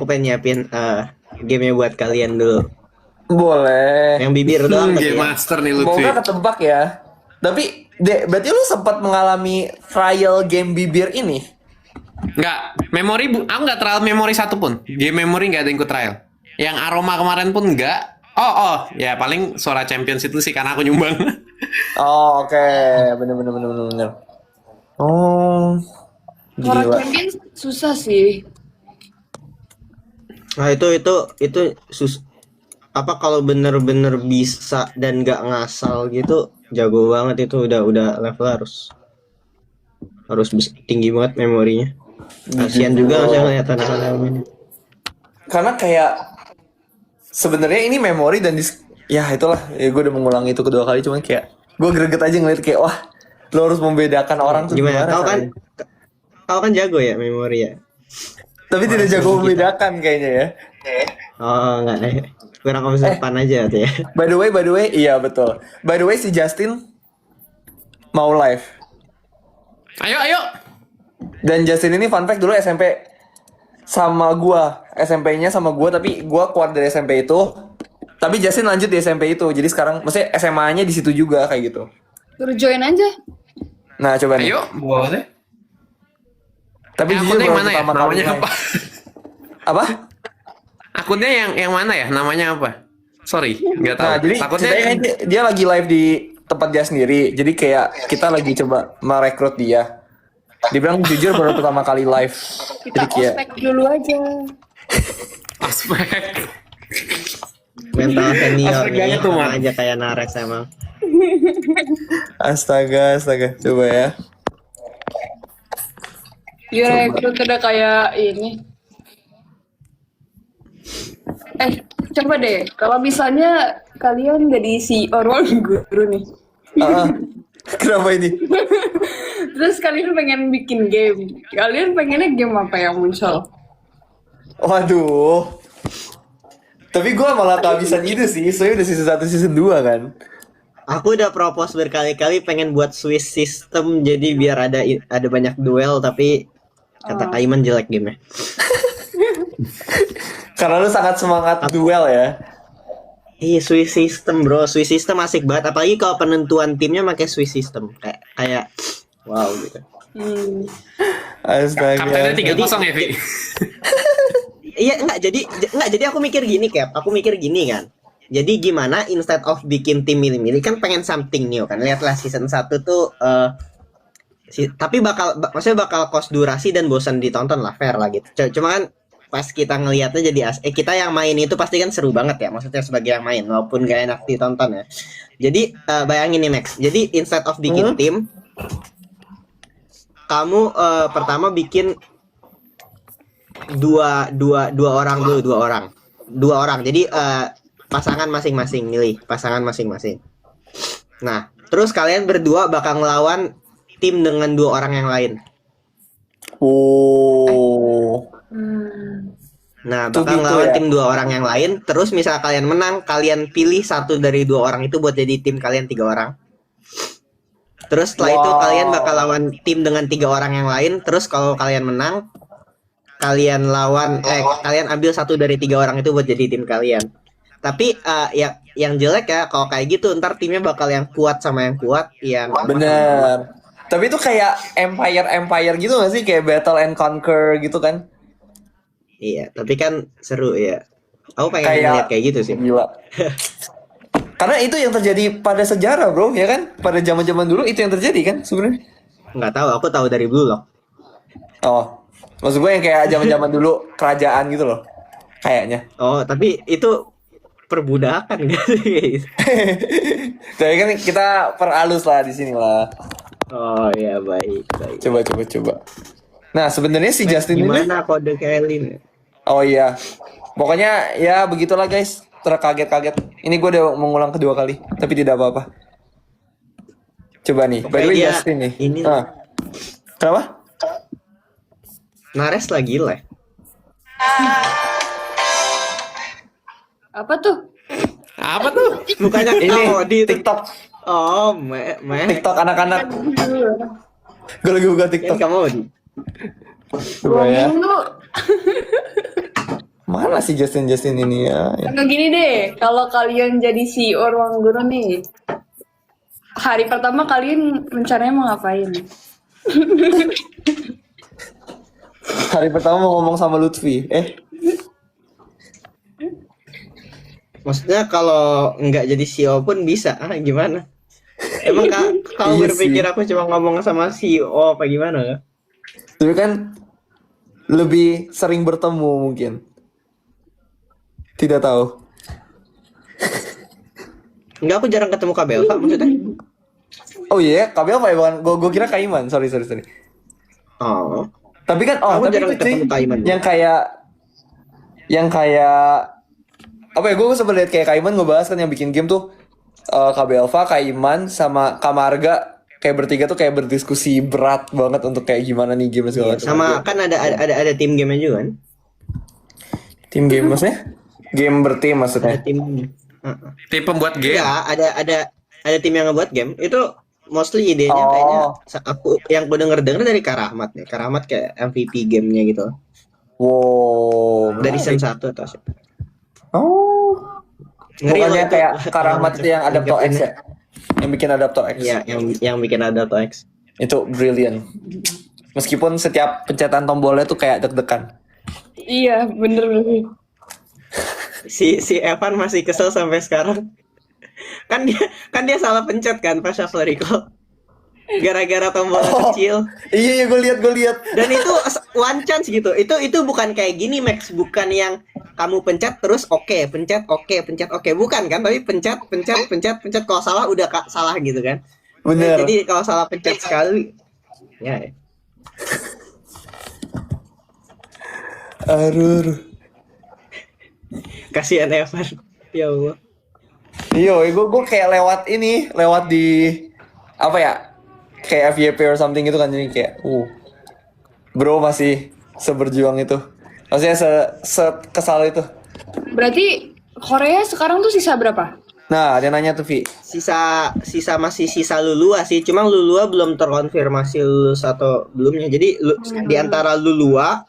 pengen nyiapin game buat kalian dulu. Boleh. Yang bibir doang tapi Game ya. master nih Lutfi. Semoga ketebak ya. Tapi, berarti lu sempat mengalami trial game bibir ini? Enggak, aku nggak trial memori satu pun. Game memory nggak ada yang ikut trial. Yang aroma kemarin pun enggak. Oh, ya paling suara champions itu sih karena aku nyumbang. Oh, oke. Bener. Oh. Orang Gila. champion susah sih. Nah itu apa kalau bener-bener bisa dan nggak ngasal gitu jago banget itu udah level harus tinggi banget memorinya. Kasian juga saya ngeliat anak-anak ini. Karena kayak sebenarnya ini memori dan ya itulah ya gue udah mengulang itu kedua kali cuman kayak gue greget aja ngeliat kayak wah lo harus membedakan orang tuh Gimana? caranya. Kau kan jago ya memori ya. Tapi tidak jago membedakan kayaknya ya. Oh enggak deh. Kurang observan aja tuh ya. By the way, iya betul. By the way si Justin mau live. Ayo. Dan Justin ini fun fact dulu SMP sama gua, SMP-nya sama gua, tapi gua keluar dari SMP itu. Tapi Justin lanjut di SMP itu. Jadi sekarang maksudnya SMA-nya di situ juga kayak gitu. Suruh join aja. Nah, coba nih. Ayo, boleh. Tapi jujur Akunnya yang baru mana ya? pertama kali Namanya main. apa? Apa? Akunnya yang mana ya? Namanya apa? Sorry, nggak tahu. Nah, jadi Takutnya ceritanya kan dia lagi live di tempat dia sendiri. Jadi kayak kita lagi coba merekrut dia. Dia bilang jujur baru pertama kali live. Kita Jadi kayak ospek dulu aja. aspek. Mental senior Aspek nih banget tuh, sama Man. aja kayak Nares emang. astaga. Coba ya. You rekrut udah kayak ini. Coba deh. Kalau misalnya kalian jadi CEO ruang guru nih. Ah, kenapa ini? Terus kalian pengen bikin game. Kalian pengennya game apa yang muncul? Waduh. Tapi gue malah kehabisan ide sih. Soalnya udah season 1 season 2 kan. Aku udah propose berkali-kali pengen buat Swiss system jadi biar ada banyak duel tapi kata Kaiman jelek gamenya. Karena lu sangat semangat duel ya. Iya Swiss system bro, Swiss system asik banget apalagi kalau penentuan timnya pakai Swiss system kayak wow gitu. Astaga. Kaptennya 3-0 ya, Vi. Iya enggak jadi aku mikir gini Cap, aku mikir gini kan. Jadi gimana instead of bikin tim milih-milih kan pengen something new kan. Lihatlah season 1 tuh tapi maksudnya bakal cost durasi dan bosan ditonton lah, fair lah gitu. Cuma kan pas kita ngelihatnya jadi kita yang main itu pasti kan seru banget ya, maksudnya sebagai yang main walaupun gak enak ditonton ya. Jadi bayangin nih Max, jadi instead of bikin tim kamu pertama bikin dua orang jadi pasangan masing-masing, milih pasangan masing-masing. Nah terus kalian berdua bakal ngelawan tim dengan 2 orang yang lain. Oh. Nah, Tuh bakal gitu ngelawan ya? tim 2 orang yang lain. Terus misal kalian menang, kalian pilih satu dari 2 orang itu buat jadi tim kalian 3 orang. Terus setelah itu Wow. kalian bakal lawan tim dengan 3 orang yang lain. Terus kalau kalian menang, kalian kalian ambil satu dari 3 orang itu buat jadi tim kalian. Tapi ya yang jelek ya kalau kayak gitu ntar timnya bakal yang kuat sama yang kuat yang Bener. Tapi itu kayak Empire gitu gak sih? Kayak Battle and Conquer gitu kan? iya, tapi kan seru ya. Aku pengen Kayak- lihat kayak gitu sih. Gila. Karena itu yang terjadi pada sejarah bro, ya kan? Pada zaman-zaman dulu itu yang terjadi kan sebenarnya? Nggak tahu, aku tahu dari Blue Lock. Oh, maksud gue yang kayak zaman-zaman dulu kerajaan gitu loh, kayaknya. Oh, tapi itu perbudakan gak sih? Tapi kan kita perhalus lah di sini lah. Oh ya baik. Coba. Nah sebenarnya si Justin ini, Gimana kode Kailin? oh iya, pokoknya ya begitulah guys. Terkaget-kaget. Ini gue udah mengulang kedua kali, tapi tidak apa-apa. Coba nih, by the way Pokoknya Justin nih. ini- Kenapa? Nares lagi lah. Apa tuh? Apa tuh? Bukannya Ini di TikTok, Oh, TikTok anak-anak. Gue lagi buka Kan TikTok. kamu di. Coba ya. Dulu. Mana sih Justin ini ya? Kayak gini deh, kalau kalian jadi CEO ruang guru nih, hari pertama kalian rencananya mau ngapain? Hari pertama mau ngomong sama Lutfi. Maksudnya kalau nggak jadi CEO pun bisa. Gimana? Emang kau Iya berpikir sih. aku cuma ngomong sama CEO apa gimana? Tapi kan lebih sering bertemu mungkin. Tidak tahu. Enggak, aku jarang ketemu Kak Belva maksudnya. Oh iya, Kabel apa ya? Gue kira Kaiman. Sorry. Oh. Tapi kan, Aku tapi jarang itu cuy, ketemu Kaiman. yang kayak apa ya? Gue sempat lihat kayak Kaiman ngebahas kan yang bikin game tuh Kabelva, Kaiman sama Kamarga kayak bertiga tuh kayak berdiskusi berat banget untuk kayak gimana nih game segala macam. Sama kan ada tim game juga kan? Tim game maksudnya? Game bertim maksudnya. Ada tim. Tim pembuat game. Ya, ada tim yang ngebuat game. Itu mostly idenya Oh. kayaknya aku yang gue denger dari Kak Rahmat nih. Kak Rahmat kayak MVP gamenya gitu. Wow. Dari season 1 atau siapa. Oh. Ngeri loh Bukannya itu. kayak Karamat itu yang Adaptor X ya? Yang bikin Adaptor X. Iya, yang bikin Adaptor X. Itu brilliant. Meskipun setiap pencetan tombolnya tuh kayak deg-degan. Iya, bener. Si Evan masih kesel sampai sekarang. Kan dia salah pencet kan pas shuffle recall. Gara-gara tombolnya kecil. Iya gue lihat. Dan itu one chance gitu. Itu bukan kayak gini Max, bukan yang kamu pencet terus pencet oke, bukan kan? Tapi pencet. Kalau salah udah salah gitu kan? Bener. Jadi kalau salah pencet sekali, ya. Aduh. Kasihan Evan. Ya Allah. Iya, gue kayak lewat di apa ya? Kayak FYP or something gitu kan, jadi kayak, bro masih seberjuang itu. Maksudnya kesal itu. Berarti Korea sekarang tuh sisa berapa? Nah, dia nanya tuh, Vi. Masih sisa Lulua sih. Cuma Lulua belum terkonfirmasi lulus atau belumnya. Jadi di antara Lulua,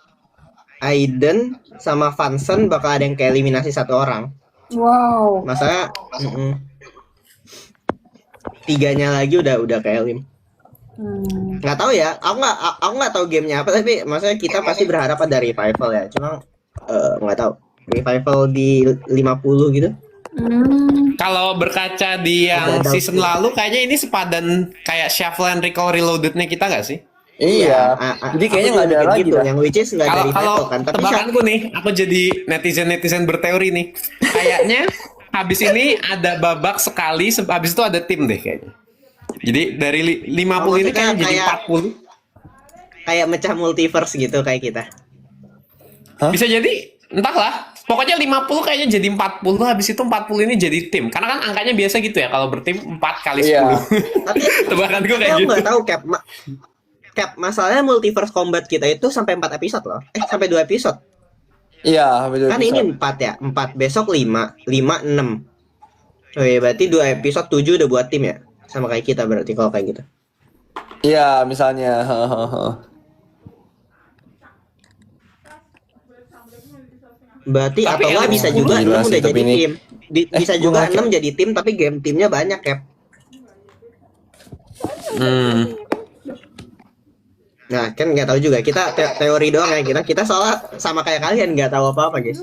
Aiden sama Vanson bakal ada yang keeliminasi 1 orang. Wow. Masalah 3-nya lagi udah keelim. Nggak tahu ya, aku nggak tahu gamenya apa, tapi maksudnya kita pasti berharap ada revival ya. Cuma nggak tahu revival di 50 gitu. Kalau berkaca di yang Ada season lalu, kayaknya ini sepadan kayak Shuffle and Recall Reloaded-nya kita nggak sih? Iya. Jadi kayaknya nggak ada lagi gitu, dah. yang which is nggak ada Kalau revival kan. Tapi tebakanku nih, aku jadi netizen berteori nih. Kayaknya habis ini ada babak sekali, habis itu ada tim deh kayaknya. Jadi dari 50 ini kan jadi 40. kayak mecah multiverse gitu kayak kita. Bisa jadi, entahlah. Pokoknya 50 kayaknya jadi 40, habis itu 40 ini jadi tim. Karena kan angkanya biasa gitu ya, kalau bertim 4 kali 10. Iya. Tapi Tebakanku kayak aku gitu. nggak tahu Cap, masalahnya multiverse combat kita itu sampai 4 episode loh. Sampai 2 episode. Iya, betul. Kan ini 4 ya. 4 besok 5, 6. Oh iya, berarti 2 episode 7 udah buat tim ya. Sama kayak kita berarti kalau kayak gitu. Iya, misalnya. Berarti Tapi atau nggak yang bisa 10 juga gila 6 sih, udah tapi jadi ini- tim. Bisa gua juga nggak 6 jadi tim tapi timnya banyak Cap. Nah, kan nggak tahu juga. Kita teori doang ya kita soalnya sama kayak kalian nggak tahu apa-apa, guys.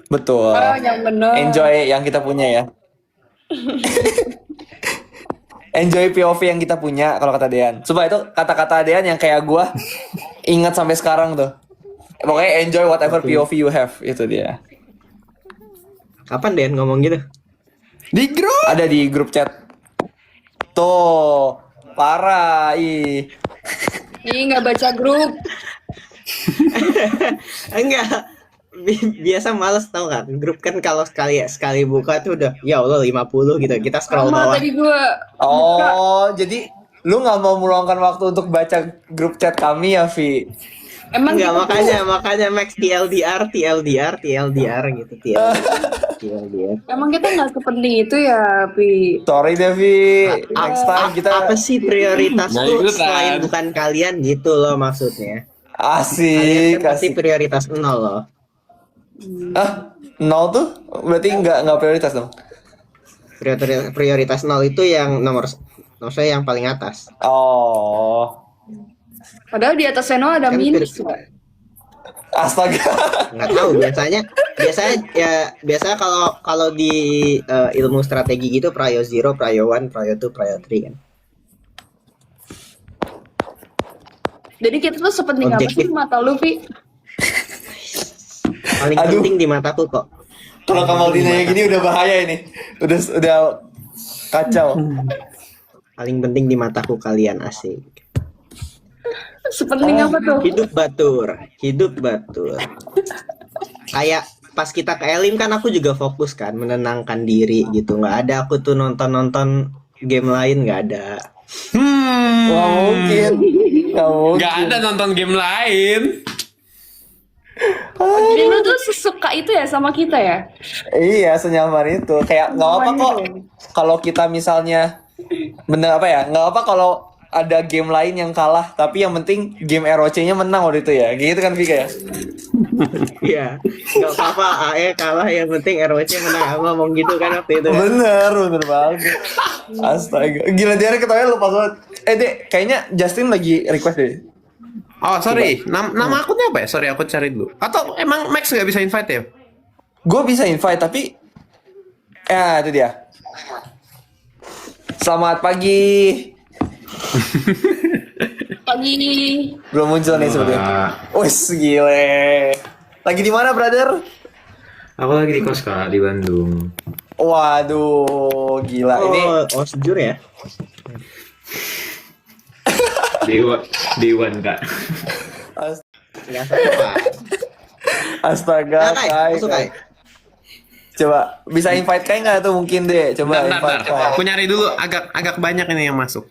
Betul. Yang bener. Enjoy yang kita punya ya. Enjoy POV yang kita punya kalau kata Dean. Coba itu kata-kata Dean yang kayak gua ingat sampai sekarang tuh. Pokoknya enjoy whatever POV you have, itu dia. Kapan Den ngomong gitu? Di grup. Ada di grup chat. Tuh, parah. Ih. Ih, nggak baca grup. Enggak. Biasa males tau gak? Grup kan kalau sekali buka tuh udah ya Allah 50 gitu. Kita scroll Sama bawah. tadi gue. Oh, jadi lu nggak mau meluangkan waktu untuk baca grup chat kami ya, Vi? Emang Enggak, kita makanya Max TLDR gitu TLDR. Emang kita nggak sepenting itu ya, Pi. Sorry Devi, next time kita Apa sih prioritas Nah, tuh itu selain kan. bukan kalian gitu loh maksudnya. asik, Kalian kan pasti asik. prioritas 0 loh. Ah, 0 tuh berarti nggak prioritas dong? Prioritas 0 itu yang maksudnya yang paling atas. Oh, Padahal di atas Seno ada Kan minus. astaga. Nggak tahu biasanya kalau di ilmu strategi gitu prio 0, prio 1, prio 2, prio 3 kan. Jadi kita tuh sepenting apa Objektif. sih mata lu, Pi? Paling Aduh. penting di mataku kok. Kalau Kamaldina yang gini udah bahaya ini. Udah kacau. Paling penting di mataku kalian asik. Sepenting apa tuh? Hidup batur. Kayak pas kita ke Elim kan aku juga fokus kan menenangkan diri gitu. Nggak ada aku tuh nonton game lain, nggak ada. Nggak mungkin. Nggak ada nonton game lain. Jadi lu tuh sesuka itu ya sama kita ya? Iya, senyaman itu. Kayak nggak apa kok. Kalau kita misalnya bener apa ya? Nggak apa kalau ada game lain yang kalah, tapi yang penting game ROC-nya menang waktu itu ya. Gitu kan Vika ya? Iya, nggak apa-apa, AE kalah yang penting ROC menang. Aku ngomong gitu kan waktu itu. Bener banget. Astaga. Gila dia ketawanya lupa banget. Dek, kayaknya Justin lagi request deh. Oh sorry, nama akunnya apa ya? Sorry aku cari dulu. Atau emang Max nggak bisa invite ya? Gue bisa invite tapi ya itu dia. Selamat pagi. Pagi. Belum muncul nih sebetulnya. Wes gile. Lagi di mana, brother? Aku lagi di kos Kak di Bandung. Waduh, gila ini. Oh, sejur ya? Dewan Kak. Nggak apa-apa. Astaga, Nah, Kai, Kai. masuk, Kai. Coba bisa invite Kai nggak tuh mungkin deh. Coba Bentar, invite bentar. Kai. Aku nyari dulu agak banyak ini yang masuk.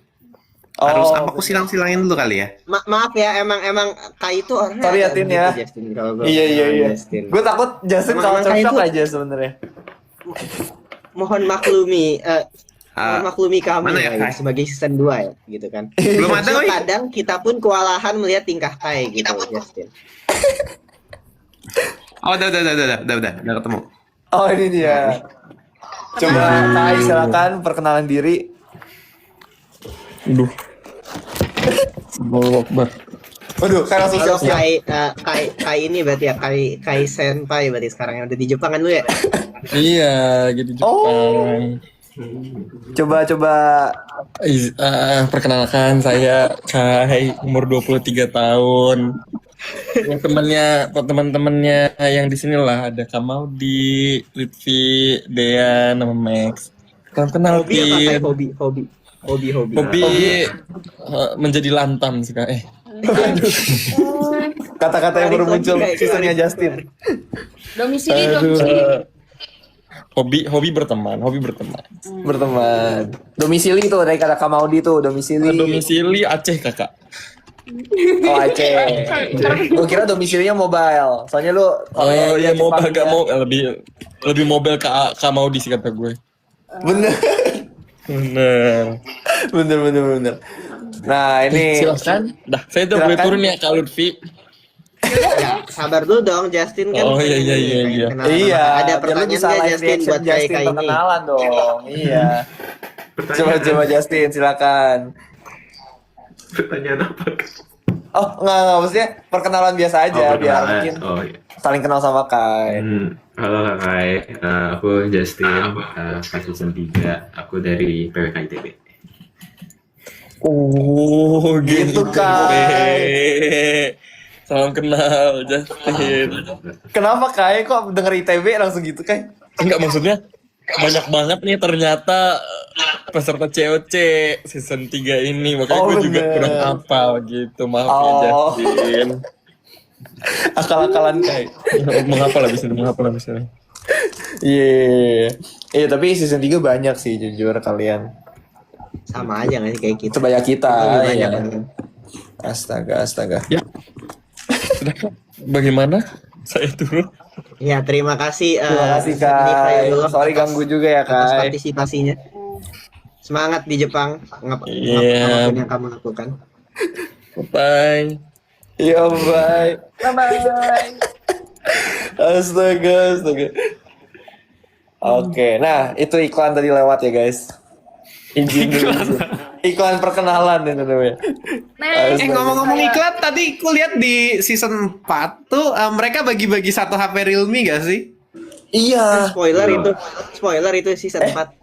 Harus apa aku silang-silangin dulu kali ya? Maaf ya, emang Kai itu orangnya Sorry ya, agak Tin, begitu, ya. Justin, kalau gua Iya. kenal Justin. Gue takut Justin Emang- kalau emang Kai cocok itu- aja sebenarnya. Mohon maklumi, mohon maklumi kami mana ya, Kai, Kai? sebagai season 2 ya, gitu kan. Belum ada, So, woi. kadang kita pun kewalahan melihat tingkah Kai gitu, Justin. Oh udah ketemu. Oh ini dia. Coba Kai silakan perkenalan diri. Aduh. Allahu Akbar. Waduh, Kai langsung Kalau siap-siap. Kai ini berarti ya Kai Senpai berarti sekarang yang udah di Jepang kan lu ya? Iya, gitu Jepang. Coba. Perkenalkan saya Kai, umur 23 tahun. Yang teman-temannya yang di sini lah ada Kamaudi, Lutfi, Dean, sama Max. Kenal Hobi apa Kai? Tin. Hobi. Hobi menjadi lantam sih Kak. Kata-kata yang baru Sorry, muncul Kai, seasonnya sorry. Justin. Domisili. Hobi berteman. Berteman. Domisili tuh dari kata Kamaudi tuh, domisili. Domisili Aceh Kakak. Oh, Aceh. Gue kira domisilinya mobile. Soalnya lu Oh ya mau Jepang agak ya. mau lebih mobile ke Kamaudi sih kata gue. Bener. Bener. Nah, ini Silakan. Dah, saya udah boleh Silakan. turun ya Kak Lutfi. Ya, sabar dulu dong Justin kan. Oh, iya. Kenalan. iya, Ada biar lu pertanyaan bisa nggak live Justin reaction buat Kai Justin ini? perkenalan dong. Iya. Coba Justin silakan. Pertanyaan apa? Kak? Oh, enggak, maksudnya perkenalan biasa aja biar perkenalan. mungkin Oh iya. saling kenal sama Kai. Halo Kak Kai. Aku Justin, pas season 3. Aku dari PWK ITB. Oh, Gitu, Kai. Salam kenal, Justin. Kenapa Kai kok denger ITB langsung gitu Kai? Enggak maksudnya banyak banget nih ternyata peserta COC season 3 ini. Makanya Oh, gue juga bener. kurang hafal gitu. Maaf ya, Oh. Justin. Akal-akalan Kai. Menghafal habis ini. Iya, tapi season 3 banyak sih jujur kalian. Sama aja nggak sih kayak kita? Sebanyak kita. Lebih banyak Iya. kan. Astaga. Bagaimana? Saya turun. Ya terima kasih. Terima kasih Stephanie Kai. Fayullah Sorry atas- ganggu juga ya atas Kai. partisipasinya. Semangat di Jepang. Iya. Apapun yang kamu lakukan. Bye. Yo bye. Bye. Astaga. Oke, nah itu iklan tadi lewat ya guys. Izin dulu. Iklan perkenalan itu namanya. Next. Ngomong-ngomong iklan, tadi aku lihat di season 4 tuh mereka bagi-bagi satu HP Realme gak sih? Iya. Spoiler itu season 4.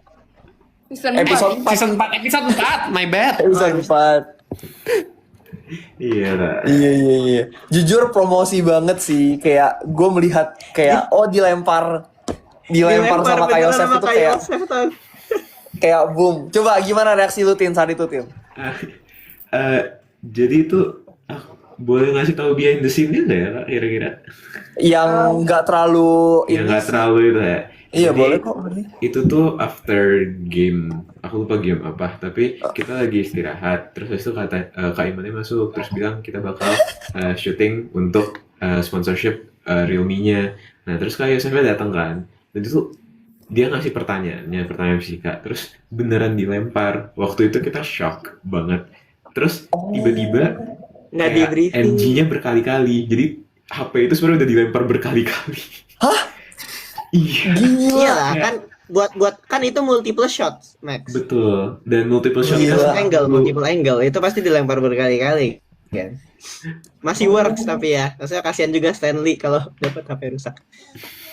Season Episode 4. Season 4, episode 4, my bad. Episode 4. Iya Kak. Iya. Jujur promosi banget sih. Kayak gue melihat kayak dilempar sama Kak Yosef itu kayak boom. Coba gimana reaksi lu Tin saat itu Tin? Jadi itu boleh ngasih tahu behind the scene-nya nggak ya Kak kira-kira? Yang nggak terlalu Yang nggak terlalu itu ya. Iya Jadi, boleh kok. Itu tuh after game, aku lupa game apa, tapi kita lagi istirahat. Terus habis itu Kak Imannya masuk, terus bilang kita bakal syuting untuk sponsorship Realme-nya. Nah terus Kak Yosefnya datang kan, dan itu dia ngasih pertanyaan fisika, terus beneran dilempar. Waktu itu kita shock banget. Terus tiba-tiba Nggak di kayak briefing. MG-nya berkali-kali. Jadi HP itu sebenarnya udah dilempar berkali-kali. Hah? Iya, Iya lah kan buat kan itu multiple shots, Max. betul. Dan multiple shot Gila. Multiple angle itu pasti dilempar berkali-kali kan. Masih works tapi ya. Maksudnya kasihan juga Stanley kalau dapat HP rusak.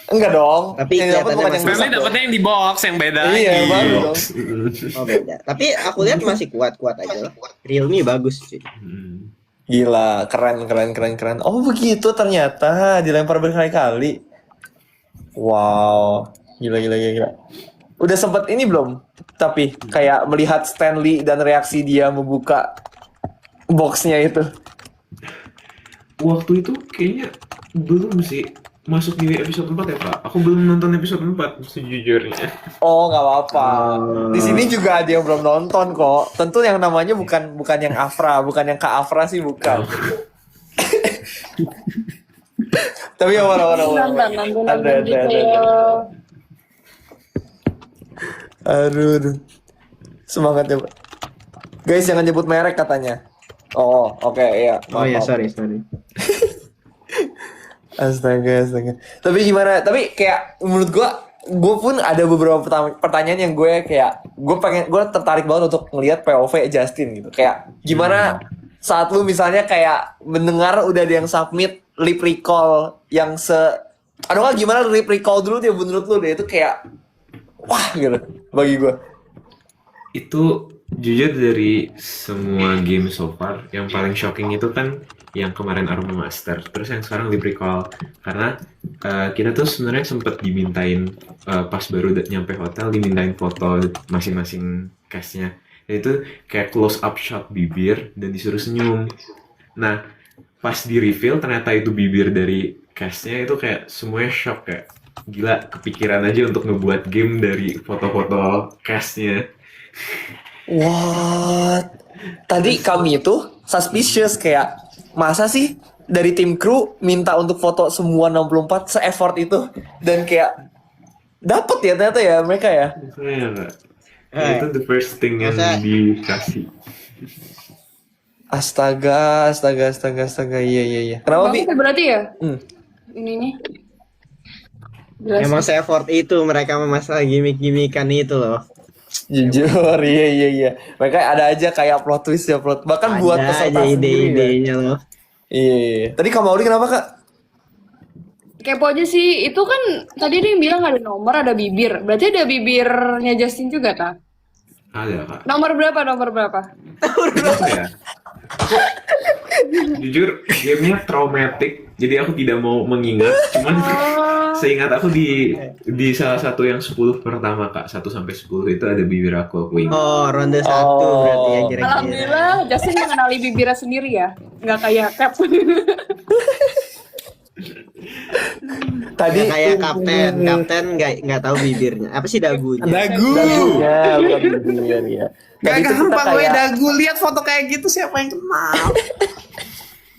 Enggak dong. Tapi yang dapat kelihatannya bukan yang masih- rusak Stanley dong. dapetnya yang di box yang beda Iya, lagi. baru dong. Oh beda. Tapi aku lihat masih kuat-kuat aja lah. Realme bagus sih. Hmm. Gila, keren. Oh begitu ternyata dilempar berkali-kali. Wow, gila. Udah sempet ini belum? Tapi kayak melihat Stanley dan reaksi dia membuka boxnya itu. Waktu itu kayaknya belum sih masuk di episode 4 ya Pak. Aku belum nonton episode 4 sejujurnya. Oh nggak apa-apa. Di sini juga ada yang belum nonton kok. Tentu yang namanya bukan yang Afra, bukan yang Kak Afra sih bukan. Tapi ya Nonton Ada. detail. Aduh. Semangat ya, Pak. Guys, jangan nyebut merek katanya. Oh, oke, iya. Oh ya, Maaf. sorry. Astaga. Tapi gimana? Tapi kayak menurut gue pun ada beberapa pertanyaan yang gue tertarik banget untuk ngelihat POV Justin gitu. Kayak gimana saat lu misalnya kayak mendengar udah ada yang submit lip recall yang aduh kan gimana lip recall dulu deh menurut lu deh itu kayak wah gitu bagi gue. Itu jujur dari semua game so far yang paling shocking itu kan yang kemarin Aroma Master, terus yang sekarang Lip Recall. Karena kita tuh sebenarnya sempet dimintain pas baru nyampe hotel dimintain foto masing-masing castnya. Dan itu kayak close up shot bibir dan disuruh senyum. Nah pas di reveal ternyata itu bibir dari castnya, itu kayak semuanya shock, kayak gila kepikiran aja untuk ngebuat game dari foto-foto castnya. What? Tadi kami itu suspicious kayak masa sih dari tim kru minta untuk foto semua 64 se-effort itu dan kayak dapet ya ternyata ya mereka ya. Makanya Kak, itu the first thing yang Masa- dikasih. Astaga. Iya. Kenapa Bi? Bagus ya berarti ya? Hmm. Ininya. Jelas. Emang se-effort itu mereka memasang gimmick-gimmickan itu loh. Jujur, iya. Mereka ada aja kayak plot twist ya bahkan buat Ada peserta aja sendiri ya. ide-idenya loh. Iya. Tadi Kak Maudi kenapa Kak? Kepo aja sih, itu kan tadi dia yang bilang ada nomor, ada bibir. Berarti ada bibirnya Justin juga, Kak? Ada Kak. Nomor berapa? Apa ya? Jujur, gamenya traumatic, jadi aku tidak mau mengingat. Cuman seingat aku di salah satu yang 10 pertama Kak, 1 sampai 10 itu ada bibir aku ingat. Oh, ronde 1 Oh. berarti ya kira-kira. Alhamdulillah, Justin mengenali bibirnya sendiri ya. Nggak kayak Cap. Tadi Ya, kayak kapten nggak tahu bibirnya. Apa sih dagunya? Dagu. ya, bukan bibir ya. Gak Tadi tuh kita gampang gue kayak dagu. Lihat foto kayak gitu siapa yang kenal?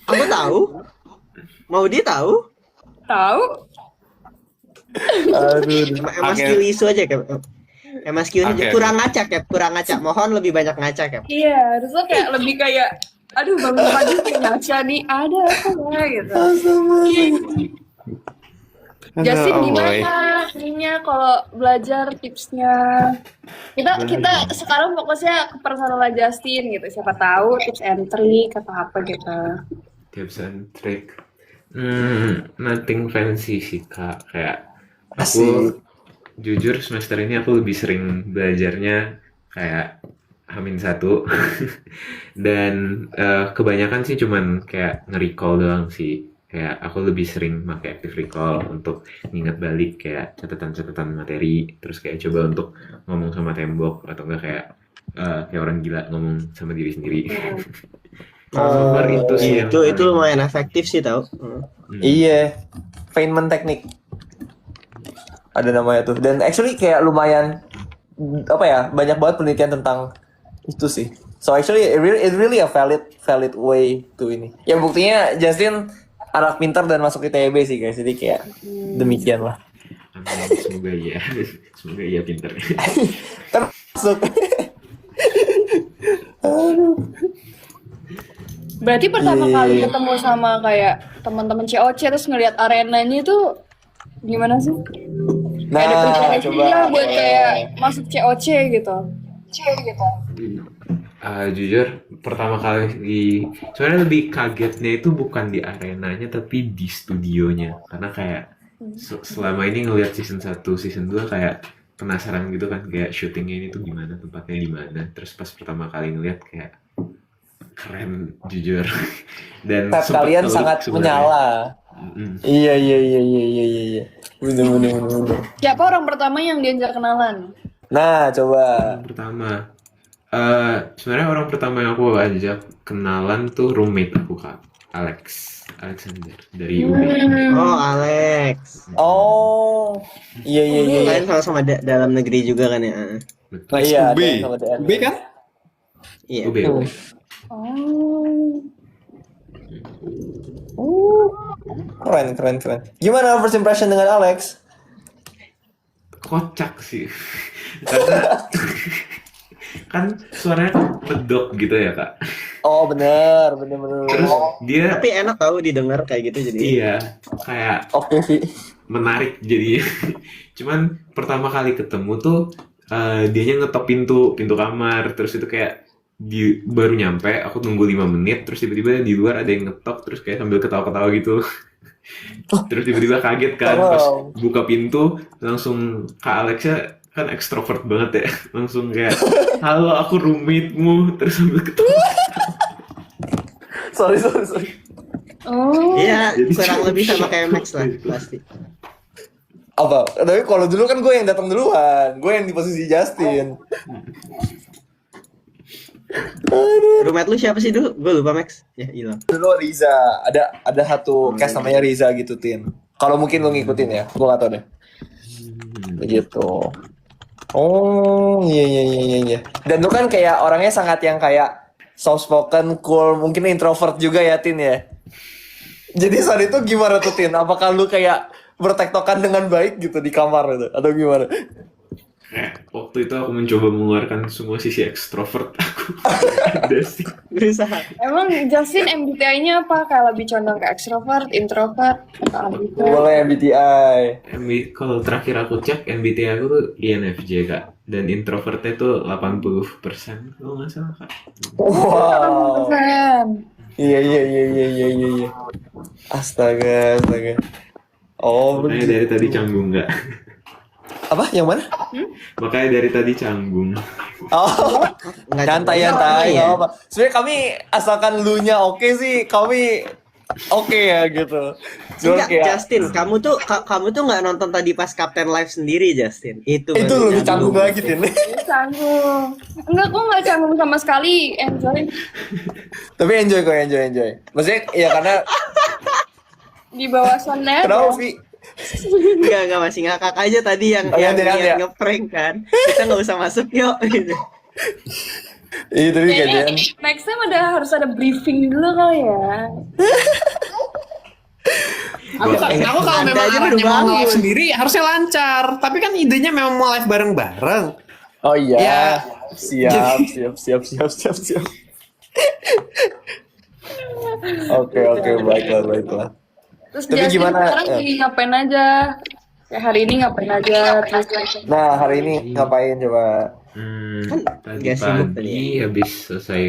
Aku tahu. Mau dia tahu? Tahu? aduh. Emas Oke. Q isu aja Cap. Emas Q aja Oke. kurang ngaca Cap, kurang ngaca. Mohon lebih banyak ngaca Cap. Iya, harusnya kayak lebih kayak, aduh bangun pagi kayak ngaca nih, ada apa ya gitu. Justin Aduh, boy. gimana ininya kalau belajar tipsnya? Kita sekarang fokusnya ke personal Justin gitu. Siapa tahu tips and trick atau apa gitu. Tips and trick. Nothing fancy sih Kak. Kayak Asik. aku jujur semester ini aku lebih sering belajarnya kayak H-1 dan kebanyakan sih cuman kayak nge-recall doang sih. Kayak aku lebih sering pakai active recall untuk nginget balik kayak catatan-catatan materi, terus kayak coba untuk ngomong sama tembok atau enggak kayak orang gila ngomong sama diri sendiri. So far itu sih yang Itu paling- lumayan efektif sih tau. Iya, Feynman teknik. Ada namanya tuh. Dan actually kayak lumayan apa ya, banyak banget penelitian tentang itu sih. So actually it really a valid way to ini. Ya buktinya Justin anak pintar dan masuk ITB sih guys. Jadi kayak demikian lah. Amin, semoga iya. Semoga iya pinter. Termasuk. Aduh. Berarti pertama Iya. kali ketemu sama kayak teman-teman COC terus ngelihat arenanya itu gimana sih? Kayak ada Nah, preparasi coba. nggak buat kayak masuk COC gitu. Jujur pertama kali sebenarnya lebih kagetnya itu bukan di arenanya tapi di studionya karena kayak selama ini ngelihat season 1, season 2 kayak penasaran gitu kan kayak syutingnya ini tuh gimana, tempatnya di mana, terus pas pertama kali ngelihat kayak keren jujur dan Tab sempet kalian telik sangat sebenarnya. menyala. Mm-mm. Iya. Bener. Siapa orang pertama yang diajak kenalan? Nah, coba. Yang pertama sebenarnya orang pertama yang aku ajak kenalan tuh roommate aku Kak, Alexander dari UB. Oh, Alex. Oh, iya. Kalian sama-sama dalam negeri juga kan ya? Betul. Nah, iya, UB. ada sama DN. UB kan? Iya. UB. Oh. Keren. Gimana first impression dengan Alex? Kocak sih karena kan suaranya kan medok gitu ya Kak, Oh, bener. terus dia Tapi enak tahu didengar kayak gitu jadi. iya kayak Oke sih. menarik jadi cuman pertama kali ketemu tuh dianya ngetop pintu kamar, terus itu kayak baru nyampe aku nunggu 5 menit terus tiba-tiba di luar ada yang ngetok terus kayak sambil ketawa-ketawa gitu terus tiba-tiba kaget kan pas buka pintu langsung Kak Alexa kan ekstrovert banget ya langsung kayak halo aku roommate-mu terus sambil ketawa. Sorry. Oh. Iya, Jadi kurang lebih sama kayak Max lah Itu. pasti. Apa? Tapi kalau dulu kan gue yang datang duluan. Gue yang di posisi Justin. Roommate lu siapa sih dulu? Gue lupa Max. Ya hilang. Dulu Riza. Ada satu cast namanya Riza gitu, Tin. Kalau mungkin lu ngikutin ya. Gue gak tau deh. Begitu. Oh, iya. Dan lu kan kayak orangnya sangat yang kayak soft spoken, cool, mungkin introvert juga ya, Tin ya. Jadi saat itu gimana tuh, Tin? Apakah lu kayak bertektokan dengan baik gitu di kamar itu atau gimana? Kayak waktu itu aku mencoba mengeluarkan semua sisi ekstrovert aku. Ada sih. Berusaha. Emang Justin MBTI-nya apa? Kayak lebih condong ke extrovert, introvert, atau gitu? Boleh MBTI. Kalau terakhir aku cek MBTI aku tuh INFJ Kak, dan introvertnya tuh 80% kalau nggak salah Kak. Wow. Keren. Iya. Astaga. Oh, Makanya begitu. dari tadi canggung nggak? Apa? Yang mana? Makanya dari tadi canggung. Oh, Nggak nyantai canggung. nggak Iya. apa. Sebenarnya kami asalkan lu-nya oke sih, kami oke ya gitu. Cuman Enggak, kayak Justin, kamu tuh nggak nonton tadi pas Captain Live sendiri, Justin. Itu itu baru lebih canggung lagi, Tin. Canggung. Enggak, kok nggak canggung sama sekali. Enjoy. Tapi enjoy kok, enjoy. Maksudnya ya karena Di bawah sana. kenapa Vi? Enggak masih ngakak aja tadi yang Oh, yang ganti, niat ya. ngeprank kan. Kita nggak usah masuk yuk gitu. Iya, tapi Kayaknya kayaknya next time harus ada briefing dulu kali ya. Aku kalau Anda memang aja arahnya baru mau bangun. live sendiri harusnya lancar. Tapi kan idenya memang mau live bareng-bareng. oh iya. Ya. Siap. Oke, baiklah. Terus Tapi Justin gimana, sekarang lagi ngapain aja? Kayak hari ini ngapain aja? Terus Nah, hari ini ngapain coba? Tadi nggak sibuk tadi pagi habis selesai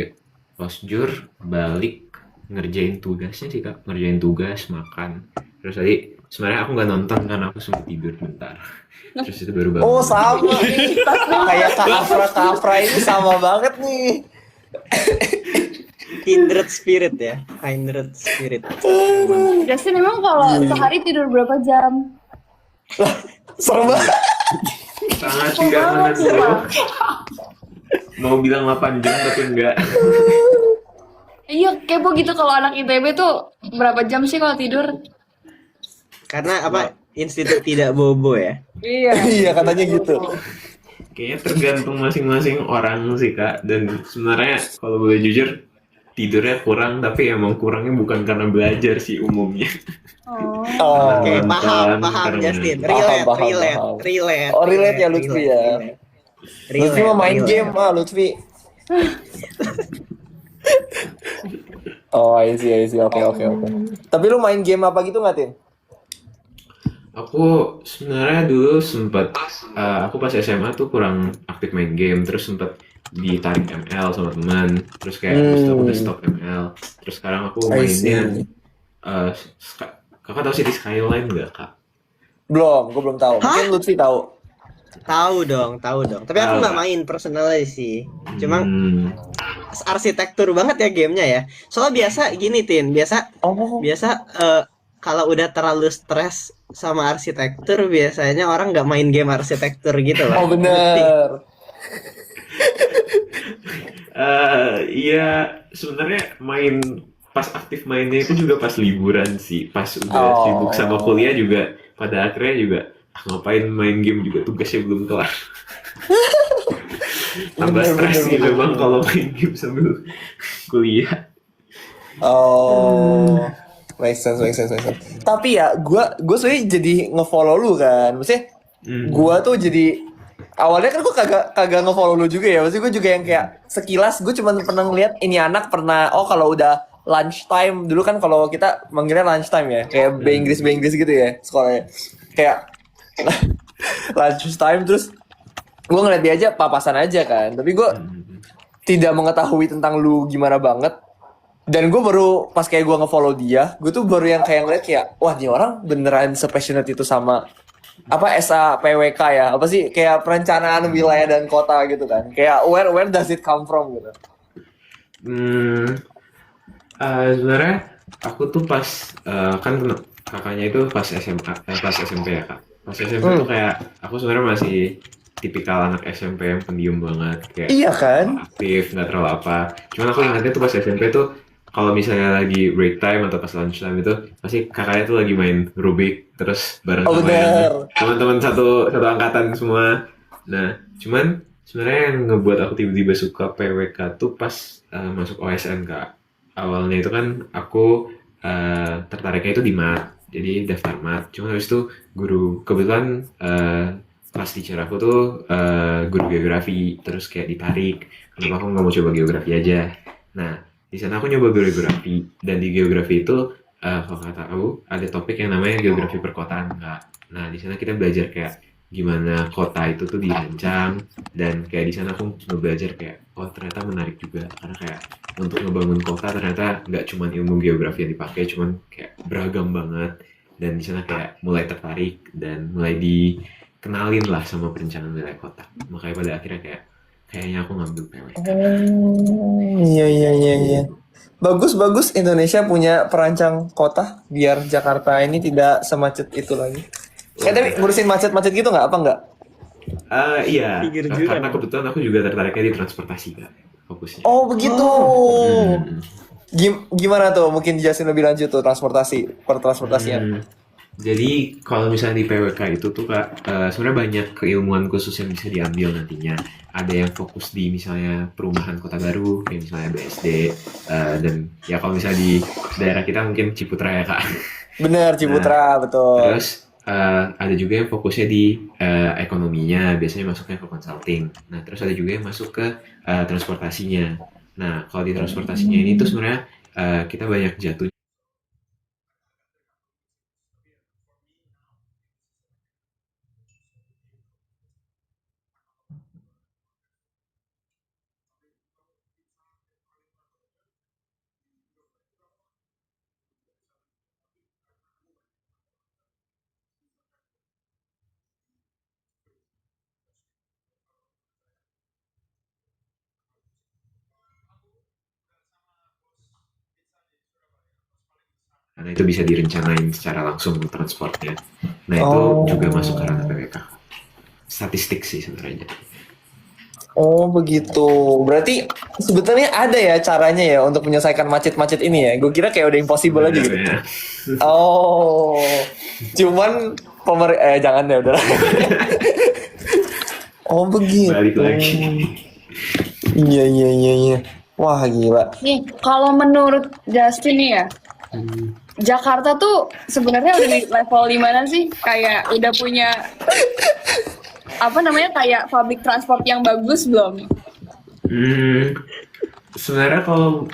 posjur balik ngerjain tugasnya sih Kak, ngerjain tugas, makan. Terus tadi sebenarnya aku nggak nonton karena aku sempat tidur bentar. Terus itu baru bangun. Oh, sama. Kayak Kak Afra ini sama banget nih. Kindred spirit ya, kindred spirit. Justin emang kalau sehari tidur berapa jam? Serem banget. Sangat tidak menentu. Mau bilang 8 jam tapi enggak. Iya, kepo gitu kalau anak ITB tuh berapa jam sih kalau tidur? Karena apa? Institut tidak bobo ya. Iya. Iya, katanya gitu. Kayaknya tergantung masing-masing orang sih Kak. Dan sebenarnya kalau boleh jujur tidurnya kurang, tapi emang kurangnya bukan karena belajar sih umumnya. Oh. Oh. Oke, paham Karena- Justin. Paham. Relate. Oh, relate ya Lutfi ya. Lutfi mah main game Lutfi. Oh, I see. Oke. Tapi lu main game apa gitu nggak, Tin? Aku sebenarnya dulu sempat aku pas SMA tuh kurang aktif main game, terus sempat ditarik ML sama teman, terus kayak habis itu aku udah stop ML, terus sekarang aku I see. mainnya kakak tahu City Skyline nggak kak? Belum, gue belum tahu. Mungkin Lutfi tahu. Tahu dong. Tapi aku nggak main personally sih. Cuma arsitektur banget ya gamenya ya. Soalnya biasa gini Tin, biasa Oh, kalau udah terlalu stres sama arsitektur biasanya orang nggak main game arsitektur gitu oh loh. bener. Iya, sebenarnya pas aktif mainnya itu juga pas liburan sih, pas udah Oh. sibuk sama kuliah juga, pada akhirnya juga ngapain main game juga tugasnya belum kelar. Tambah stres sih memang kalau main game sambil kuliah. Oh, make sense. Tapi ya, gue sebenarnya jadi ngefollow lu kan. Maksudnya, gue tuh jadi awalnya kan gue kagak ngefollow lu juga ya. Maksudnya gue juga yang kayak sekilas gue cuma pernah ngeliat ini anak pernah. Oh, kalau udah lunchtime dulu kan kalau kita manggilnya lunchtime ya, kayak Inggris gitu ya sekolahnya. Kayak lunchtime terus gue ngeliat dia aja papasan aja kan. Tapi gue tidak mengetahui tentang lu gimana banget. Dan gue baru pas kayak gue ngefollow dia, gue tuh baru yang kayak ngeliat kayak, wah ini orang beneran sepassionate itu sama apa SAPWK ya, apa sih kayak perencanaan wilayah dan kota gitu kan, kayak where does it come from gitu. Sebenarnya aku tuh pas kan kakaknya itu pas SMA, pas SMP ya kak. Pas SMP tuh kayak aku sebenarnya masih tipikal anak SMP yang pendiam banget, kayak Iya kan? aktif, nggak terlalu apa. Cuman aku ingatnya tuh pas SMP tuh kalau misalnya lagi break time atau pas lunch time itu pasti kakaknya tuh lagi main Rubik terus bareng Oh sama yang bener. teman-teman satu angkatan semua. Nah, cuman sebenarnya yang ngebuat aku tiba-tiba suka PWK tuh pas masuk OSN kak. Awalnya itu kan aku tertariknya itu di mat, jadi daftar mat. Cuman habis itu kebetulan kelas teacher aku tuh guru geografi, terus kayak ditarik kenapa aku nggak mau coba geografi aja. Nah, di sana aku nyoba geografi, dan di geografi itu kalau kata aku ada topik yang namanya geografi perkotaan kak. Nah, di sana kita belajar kayak gimana kota itu tuh dirancang, dan kayak di sana aku belajar kayak oh ternyata menarik juga, karena kayak untuk ngebangun kota ternyata nggak cuma ilmu geografi yang dipakai, cuman kayak beragam banget. Dan di sana kayak mulai tertarik dan mulai dikenalin lah sama perencanaan wilayah kota. Makanya pada akhirnya kayaknya aku ngambil PWK. Oh, iya. Bagus Indonesia punya perancang kota biar Jakarta ini tidak semacet itu lagi. Tapi ngurusin macet-macet gitu nggak? Apa nggak? Iya, Pinggir juga. karena kebetulan aku juga tertariknya di transportasi kak, fokusnya. Oh begitu. Hmm. Gimana tuh? Mungkin dijelasin lebih lanjut tuh transportasian. Jadi kalau misalnya di PWK itu tuh kak, sebenarnya banyak keilmuan khusus yang bisa diambil nantinya. Ada yang fokus di misalnya perumahan kota baru, kayak misalnya BSD, dan ya kalau misalnya di daerah kita mungkin Ciputra ya kak. Bener, Ciputra, betul. Terus ada juga yang fokusnya di ekonominya, biasanya masuknya ke consulting. Nah, terus ada juga yang masuk ke transportasinya. Nah, kalau di transportasinya ini tuh sebenarnya kita banyak jatuh. Karena itu bisa direncanain secara langsung transportnya. Nah, itu juga masuk ke ranah PWK. Statistik sih sebenarnya. Oh begitu. Berarti sebetulnya ada ya caranya ya untuk menyelesaikan macet-macet ini ya. Gue kira kayak udah impossible aja gitu. Sebenarnya. Oh, cuman jangan deh udah. Oh begitu. Balik lagi. Iya. Wah gila. Nih, kalau menurut Justin nih ya, Jakarta tuh sebenarnya udah di level di mana sih? Kayak udah punya apa namanya kayak public transport yang bagus belum? sebenarnya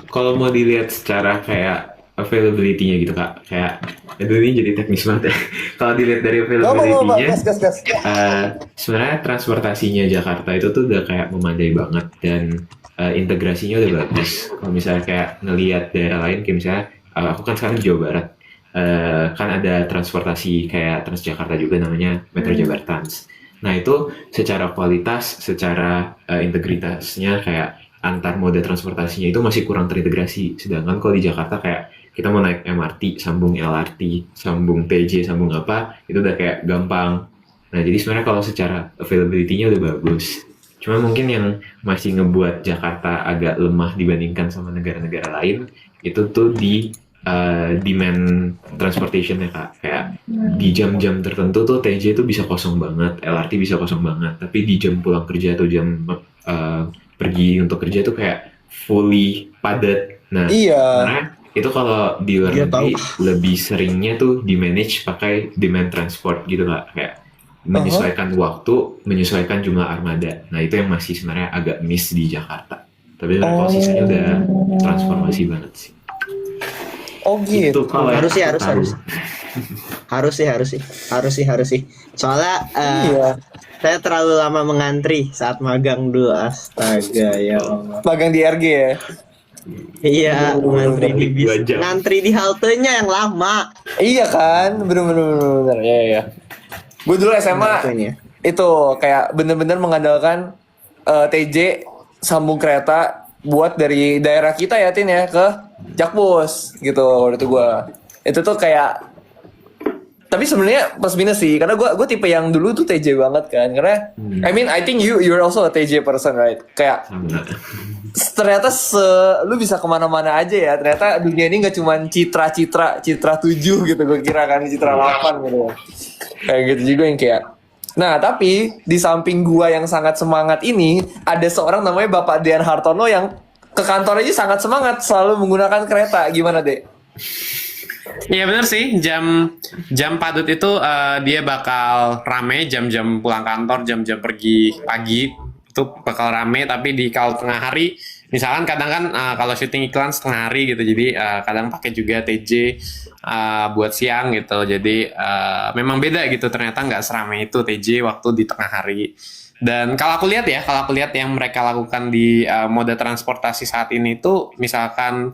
kalau mau dilihat secara kayak availability-nya gitu kak, kayak aduh ini jadi teknis banget ya. Kalau dilihat dari availability-nya, gas. sebenarnya transportasinya Jakarta itu tuh udah kayak memadai banget dan integrasinya udah bagus. Kalau misalnya kayak ngelihat daerah lain, kayak misalnya aku kan sekarang di Jawa Barat, kan ada transportasi kayak Transjakarta juga namanya Metro Jabartrans. Nah itu secara kualitas, secara integritasnya kayak antar moda transportasinya itu masih kurang terintegrasi. Sedangkan kalau di Jakarta kayak kita mau naik MRT, sambung LRT, sambung TJ, sambung apa, itu udah kayak gampang. Nah jadi sebenarnya kalau secara availability-nya udah bagus. Cuma mungkin yang masih ngebuat Jakarta agak lemah dibandingkan sama negara-negara lain, itu tuh di demand transportation-nya kak. Kayak di jam-jam tertentu tuh TJ itu bisa kosong banget, LRT bisa kosong banget. Tapi di jam pulang kerja atau jam pergi untuk kerja tuh kayak fully padat. Nah, Iya. sebenarnya itu kalau di luar Iya, negeri lebih seringnya tuh di manage pakai demand transport gitu kak. Kayak menyesuaikan waktu, menyesuaikan jumlah armada. Nah itu yang masih sebenarnya agak miss di Jakarta. Tapi kalau sisanya udah transformasi banget sih. Oh gitu. Itu kalau yang Harus sih, aku tahu. harus sih. Soalnya Iya. saya terlalu lama mengantri saat magang dulu. Astaga ya Allah. Magang di RG ya. Iya, ngantri di bis, 2 jam. ngantri di haltenya yang lama. Iya kan, bener. Iya. Gue dulu Itu SMA ini ya. itu kayak bener-bener mengandalkan TJ sambung kereta buat dari daerah kita ya Tin ya ke Jakpus gitu waktu itu gue. Itu tuh kayak tapi sebenarnya plus minus sih karena gue tipe yang dulu tuh TJ banget kan karena I think you're also a TJ person right kayak Sama. ternyata lu bisa kemana-mana aja ya ternyata dunia ini nggak cuma citra 7 gitu gue kira kan citra 8 gitu kayak gitu juga yang kayak nah tapi di samping gua yang sangat semangat ini ada seorang namanya Bapak Dian Hartono yang ke kantor aja sangat semangat selalu menggunakan kereta gimana dek? Iya bener sih, jam padat itu dia bakal rame jam-jam pulang kantor, jam-jam pergi pagi itu bakal rame. Tapi di kalau tengah hari, misalkan kadang kan kalau syuting iklan setengah hari gitu, jadi kadang pakai juga TJ buat siang gitu. Jadi memang beda gitu, ternyata nggak seramai itu TJ waktu di tengah hari. Dan kalau aku lihat yang mereka lakukan di moda transportasi saat ini itu misalkan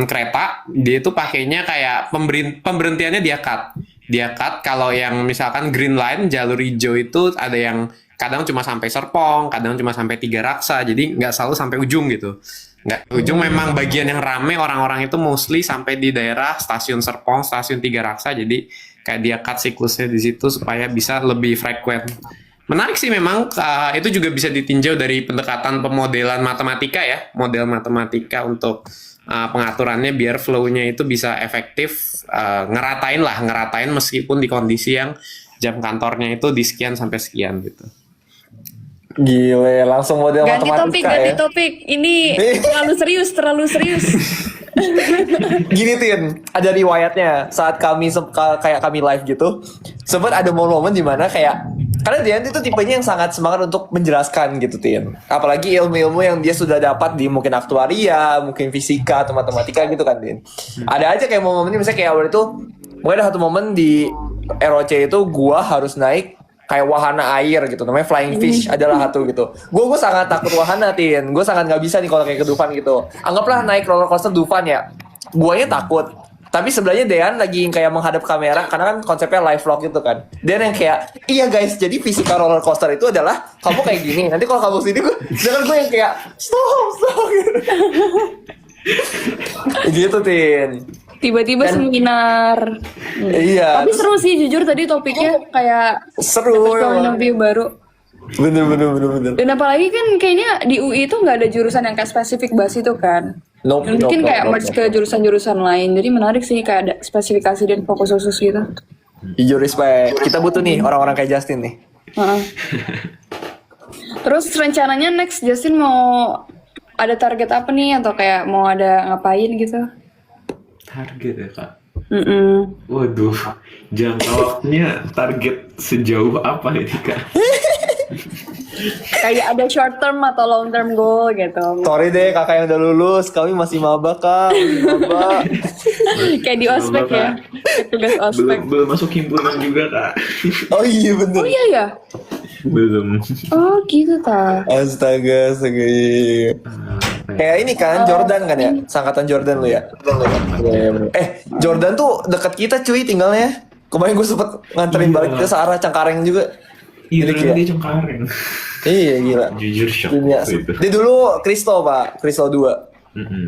kereta dia itu pakainya kayak pemberhentiannya dia cut kalau yang misalkan green line jalur hijau itu ada yang kadang cuma sampai Serpong, kadang cuma sampai Tiga Raksa, jadi nggak selalu sampai ujung gitu. Nggak ujung, memang bagian yang rame orang-orang itu mostly sampai di daerah stasiun Serpong, stasiun Tiga Raksa, jadi kayak dia cut siklusnya di situ supaya bisa lebih frekuen. Menarik sih memang, itu juga bisa ditinjau dari pendekatan pemodelan matematika ya, model matematika untuk pengaturannya biar flow-nya itu bisa efektif, ngeratain meskipun di kondisi yang jam kantornya itu di sekian sampai sekian gitu. Gile langsung model Ganti matematika ya. topik. Ini terlalu serius. Gini Tin, ada riwayatnya saat kami kayak kami live gitu, sempat ada momen-momen dimana kayak karena Dian itu tipenya yang sangat semangat untuk menjelaskan gitu Tin, apalagi ilmu-ilmu yang dia sudah dapat di mungkin aktuaria, mungkin fisika atau matematika gitu kan Din. Ada aja kayak momen-momen misalnya kayak awal itu, mungkin ada satu momen di ROC itu gua harus naik kayak wahana air gitu, namanya flying fish adalah satu gitu. Gue sangat takut wahana Tin, gue sangat nggak bisa nih kalau kayak ke Dufan gitu. Anggaplah naik roller coaster Dufan ya, guanya takut. Tapi sebelahnya Dean lagi kayak menghadap kamera karena kan konsepnya live vlog gitu kan. Dean yang kayak, iya guys, jadi fisika roller coaster itu adalah kamu kayak gini. Nanti kalau kamu sini sedangkan gue yang kayak stop gitu. Gitu Tin. Tiba-tiba seminar. Iya. Tapi seru sih jujur tadi topiknya kayak Seru point emang. of view baru. Bener. Dan apalagi kan kayaknya di UI itu nggak ada jurusan yang kayak spesifik bahas itu kan. Mungkin kayak merge ke jurusan-jurusan lain. Jadi menarik sih kayak ada spesifikasi dan fokus khusus gitu. Jujur respect. Kita butuh nih orang-orang kayak Justin nih. Terus rencananya next Justin mau ada target apa nih atau kayak mau ada ngapain gitu? Target ya kak? Waduh, jangka waktunya target sejauh apa ini kak? Kayak ada short term atau long term goal gitu. Sorry deh kakak yang udah lulus, kami masih maba kak, masih maba. Kayak di ospek ya. Kayak tugas ospek. Belum masuk himpunan juga kak. Oh iya bener. Oh iya ya. Belum. Oh gitu ta. Astaga, astaga. Iya. Kayak ini kan Jordan kan ya, sangkatan Jordan lu ya. Iya, bener. Jordan tuh dekat kita cuy tinggalnya. Kemarin gue sempet nganterin Iya. balik ke searah Cengkareng juga. Iya, Jadi ternyata kayak- dia Cengkareng. Iya gila. Jujur shock Dunia. waktu itu. Dia dulu Kristo pak, Kristo 2. Mm-mm.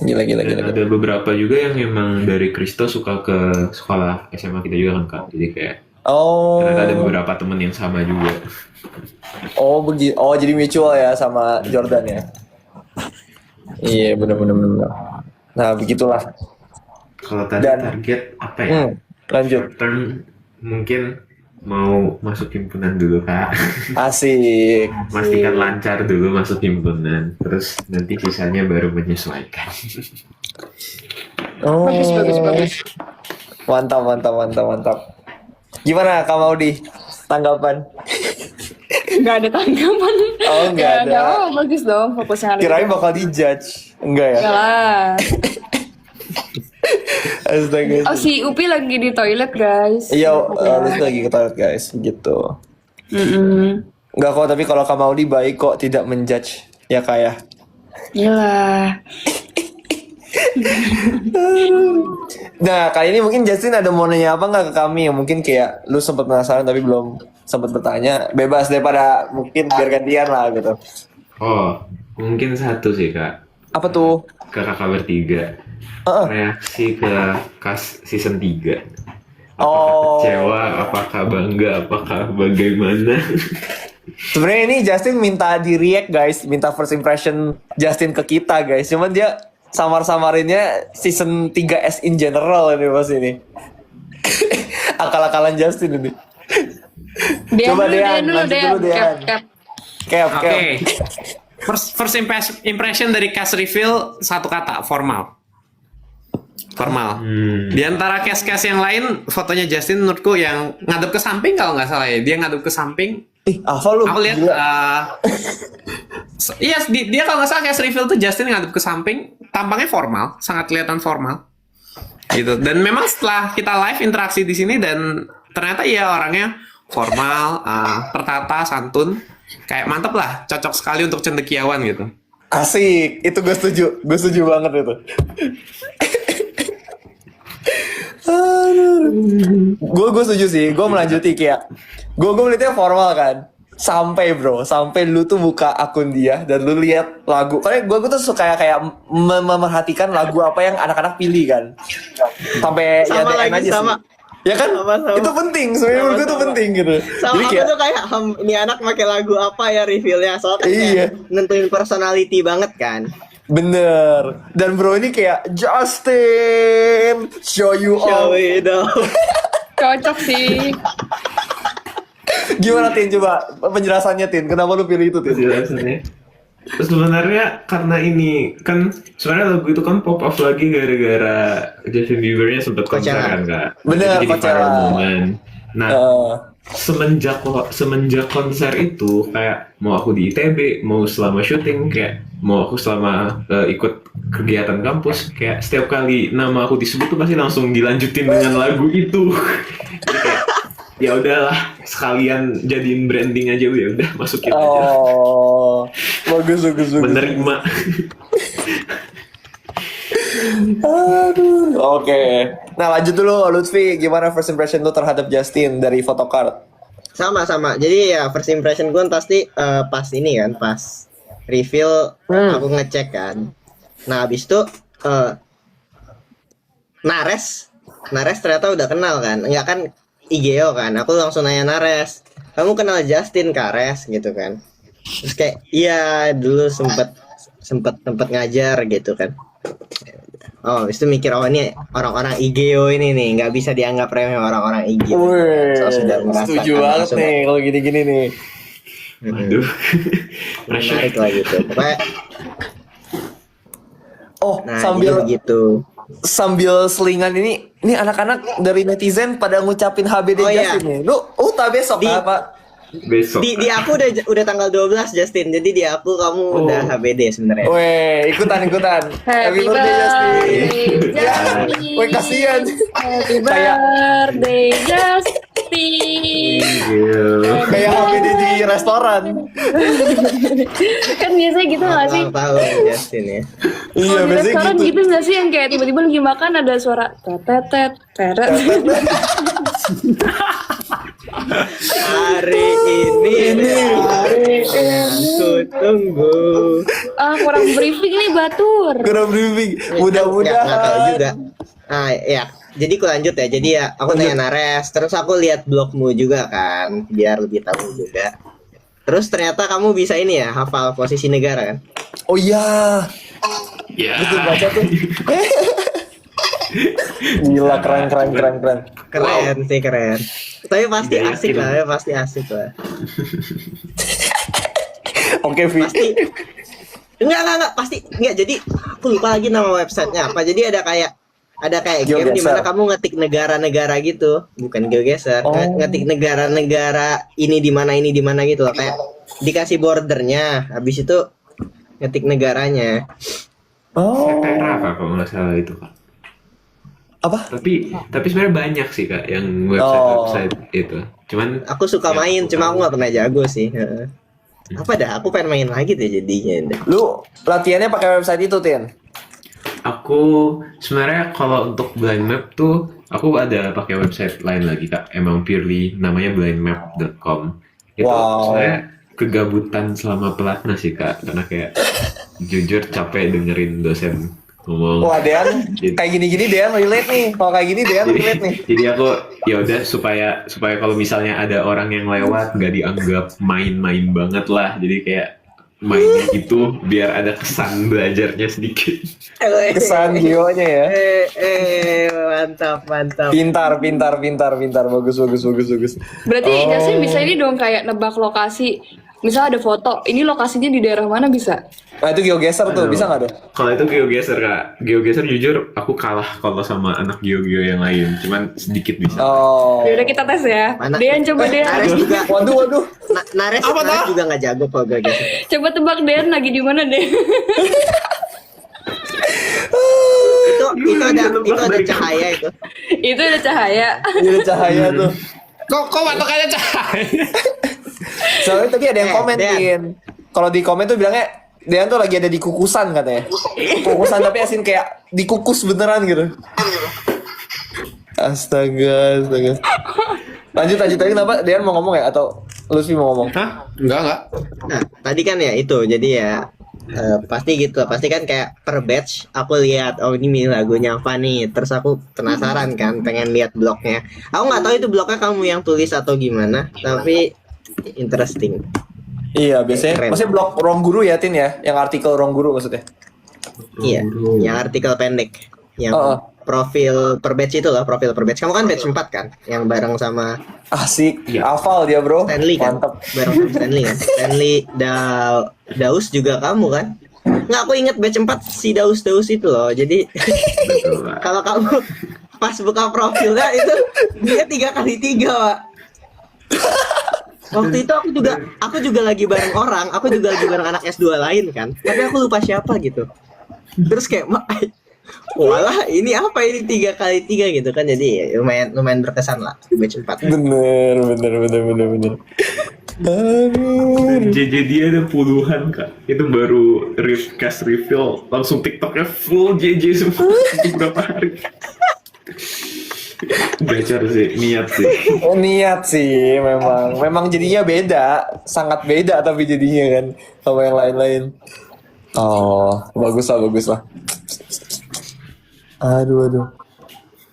Gila gila Dan gila. ada beberapa juga yang emang dari Kristo suka ke sekolah SMA kita juga kan kak. Jadi kayak Oh. ternyata ada beberapa temen yang sama juga. Oh begitu. Oh jadi mutual ya sama Jordan ya. Iya benar. Nah begitulah. Kalau tadi Dan- target apa ya? Lanjut. Short term mungkin mau masuk himpunan dulu kak. Asik. Pastikan lancar dulu masuk himpunan. Terus nanti sisanya baru menyesuaikan. Oh. Bagus. Mantap. Gimana Kak Maudi? Tanggapan? Nggak ada tanggapan. Oh, nggak ada. Oh, bagus dong fokusnya. Kirain bakal dijudge. Enggak ya? Enggak lah. Astaga. Oh si Upi lagi di toilet guys. Iya, harus lagi ke toilet guys, gitu. Enggak kok, tapi kalau Kak Maudi baik kok, tidak menjudge. Ya Kak ya? Iyalah. Nah, kali ini mungkin Justin ada mau nanya apa nggak ke kami? Mungkin kayak lu sempat penasaran tapi belum sempat bertanya. Bebas daripada mungkin biar gantian lah gitu. Oh, mungkin satu sih kak. Apa tuh? Ke kakak bertiga. Heeh. Reaksi ke season 3. Apakah Oh. kecewa, apakah bangga, apakah bagaimana? Sebenarnya ini Justin minta di react guys, minta first impression Justin ke kita guys. Cuman dia samar-samarinnya season 3S in general ini pas ini. Akal-akalan Justin ini. Coba Dean, lanjut dulu, Dean. Cap. Cap. Oke. First impression dari cast reveal satu kata, formal. Formal. Di antara cast-cast yang lain, fotonya Justin menurutku yang ngadep ke samping kalau nggak salah ya. Dia ngadep ke samping. Apa lu? Aku lihat, Gila. iya dia kalau nggak salah cast reveal tuh Justin ngadep ke samping, tampangnya formal, sangat kelihatan formal. Gitu. Dan memang setelah kita live interaksi di sini dan ternyata iya orangnya formal, tertata, santun. Kayak mantep lah, cocok sekali untuk cendekiawan gitu. Asik, itu gue setuju banget itu. Gue setuju sih, gue melanjuti kayak gue melihatnya formal kan. Sampai lu tuh buka akun dia dan lu lihat lagu. Karena gue tuh suka kayak memerhatikan lagu apa yang anak-anak pilih kan. Sampai Sama DM lagi, aja sama. sih. Ya kan? Sama. Itu penting, sebenarnya menurut gue tuh penting gitu. Sama Jadi aku kayak tuh kayak ini anak pakai lagu apa ya revealnya soalnya kan Iya. kayak nentuin personality banget kan. bener. Dan bro ini kayak Justin, show you all. Show it off. Cocok sih. Gimana Tin, coba penjelasannya Tin, kenapa lu pilih itu Tin? Penjelasannya. Sebenarnya karena ini kan sebenarnya lagu itu kan pop up lagi gara-gara Justin Biebernya sempat konser Coachella. kan kak. Bener, Jadi viral Coachella. moment. Nah semenjak konser itu kayak mau aku di ITB, mau selama syuting, kayak mau aku selama ikut kegiatan kampus, kayak setiap kali nama aku disebut tuh pasti langsung dilanjutin dengan lagu itu. Jadi kayak, ya udahlah sekalian jadiin branding aja udah masukin aja. Oh, bagus. Menerima. Aduh, oke. Nah lanjut dulu Lutfi, gimana first impression lu terhadap Justin dari photocard? Sama. Jadi ya first impression gue pasti pas ini kan, pas reveal aku ngecek kan. Nah habis itu Nares ternyata udah kenal kan, enggak kan IGO kan. Aku langsung nanya Nares, kamu kenal Justin Kares gitu kan. Terus kayak iya dulu sempet ngajar gitu kan. Oh, habis itu mikir ini orang-orang IGO ini nih nggak bisa dianggap remeh orang-orang IGO. Wih, So, sudah merasakan setuju banget langsung. nih kalau gini-gini nih. Waduh. Pressure. Menarik lah gitu. Pokoknya, Oh, nah sambil jadi begitu. sambil selingan ini anak-anak dari netizen pada ngucapin HBD Oh, iya. Justin nih. Lu tak besok Di- apa? besok. Di aku udah tanggal 12 Justin. Jadi di aku kamu Oh. udah HBD sebenarnya. Weh, ikutan. Happy birthday, Justin. Weh, kasihan. Happy Kayak- birthday, Justin. Iya. Kayak HBD di restoran. Kan biasanya gitu nggak sih? Ulang tahun Justin ya. Iya, Kalau di biasanya restoran gitu. gitu nggak sih yang kayak tiba-tiba lagi makan ada suara tetetet teret. Hari ini hari yang aku tunggu. Kurang briefing nih Batur. Kurang briefing. Nggak tahu juga. Mudah-mudahan. Ya. Jadi aku lanjut ya. Jadi ya aku tanya Nares, terus aku lihat blogmu juga kan, biar lebih tahu juga. Terus ternyata kamu bisa ini ya, hafal posisi negara kan? Oh iya. Ya. Itu baca tuh. Gila, keren. Keren sih, keren. Tapi pasti Udah asik yakin. lah, ya, pasti asik lah. Oke, Vi. Pasti. Enggak, pasti. Enggak, jadi aku lupa lagi nama websitenya apa. Jadi ada kayak game di mana GeoGuessr. kamu ngetik negara-negara gitu, bukan GeoGuessr. Oh. Ngetik negara-negara ini di mana gitu loh. Kayak dikasih bordernya, habis itu ngetik negaranya. Oh. Setera Kak, kalau nggak salah itu Kak. Apa? Tapi sebenarnya banyak sih Kak yang website itu. Cuman Aku suka ya, main, aku cuma tahu. aku nggak pernah jago sih. Heeh. Apa dah? Aku pengen main lagi deh jadinya. Lu latihannya pakai website itu, Tin? Aku sebenarnya kalau untuk blind map tuh aku ada pakai website lain lagi Kak. Emang purely namanya blindmap.com. Itu Wow. sebenarnya kegabutan selama pelatnas sih Kak, karena kayak jujur capek dengerin dosen ngomong. Wah, Dean Gitu. kayak gini-gini Dean relate nih. Kalau kayak gini Dean relate nih. Jadi aku ya udah supaya kalau misalnya ada orang yang lewat gak dianggap main-main banget lah. Jadi kayak mainnya gitu biar ada kesan belajarnya sedikit. Kesan Gionya ya. Mantap. Pintar. Bagus. Berarti Oh. Justin bisa ini dong kayak nebak lokasi. Misal ada foto, ini lokasinya di daerah mana bisa? Nah, itu GeoGuessr tuh, Aduh. bisa nggak tuh? Kalau itu GeoGuessr Kak. GeoGuessr jujur aku kalah kalau sama anak Geo yang lain. Cuman sedikit bisa. Oh. Yaudah kita tes ya. Mana? Dean coba Dean. Nares juga. Waduh. Nares juga nggak jago kalau gak gitu. Coba tebak Dean lagi di mana Dean? Itu ada cahaya itu. Itu ada cahaya. Ini ada cahaya tuh. Kok patokannya cahaya? Soalnya tadi ada yang Eh, komenin. Kalau di komen tuh bilangnya Dean tuh lagi ada di kukusan katanya. Kukusan tapi asin kayak dikukus beneran gitu. Astaga. Lanjut tadi kenapa Dean mau ngomong ya atau Lutfi mau ngomong? Hah? Enggak. Nah, tadi kan ya itu. Jadi ya pasti gitu. Pasti kan kayak per batch aku lihat oh ini lagunya apa nih. Terus aku penasaran kan, pengen lihat blognya. Aku nggak tahu itu blognya kamu yang tulis atau gimana, tapi interesting. Iya, biasanya. Keren. Maksudnya blog Ruang Guru ya, Tin ya? Yang artikel Ruang Guru maksudnya. Iya, yang artikel pendek, yang Oh. profil per batch itu loh, profil per batch. Kamu kan batch 4 kan, yang bareng sama Asik. Iya. Hafal dia, Bro. Stanley kan, Mantap. bareng sama Stanley kan. Stanley Daus juga kamu kan? Nggak, aku inget batch 4 si Daus itu loh. Jadi Betul Kak. kalau kamu pas buka profilnya itu dia 3x3 Pak. Waktu itu aku juga lagi bareng orang, aku juga lagi bareng anak S2 lain kan. Tapi aku lupa siapa gitu. Terus kayak walah ini apa ini 3x3 gitu kan. Jadi ya, lumayan berkesan lah batch 4. Bener. JJ dia ada puluhan Kak. Itu baru cast reveal langsung TikToknya full JJ semua untuk berapa hari. Belajar sih, niat sih. Oh, niat sih memang jadinya beda, sangat beda tapi jadinya kan sama yang lain-lain. Oh, bagus lah. Aduh.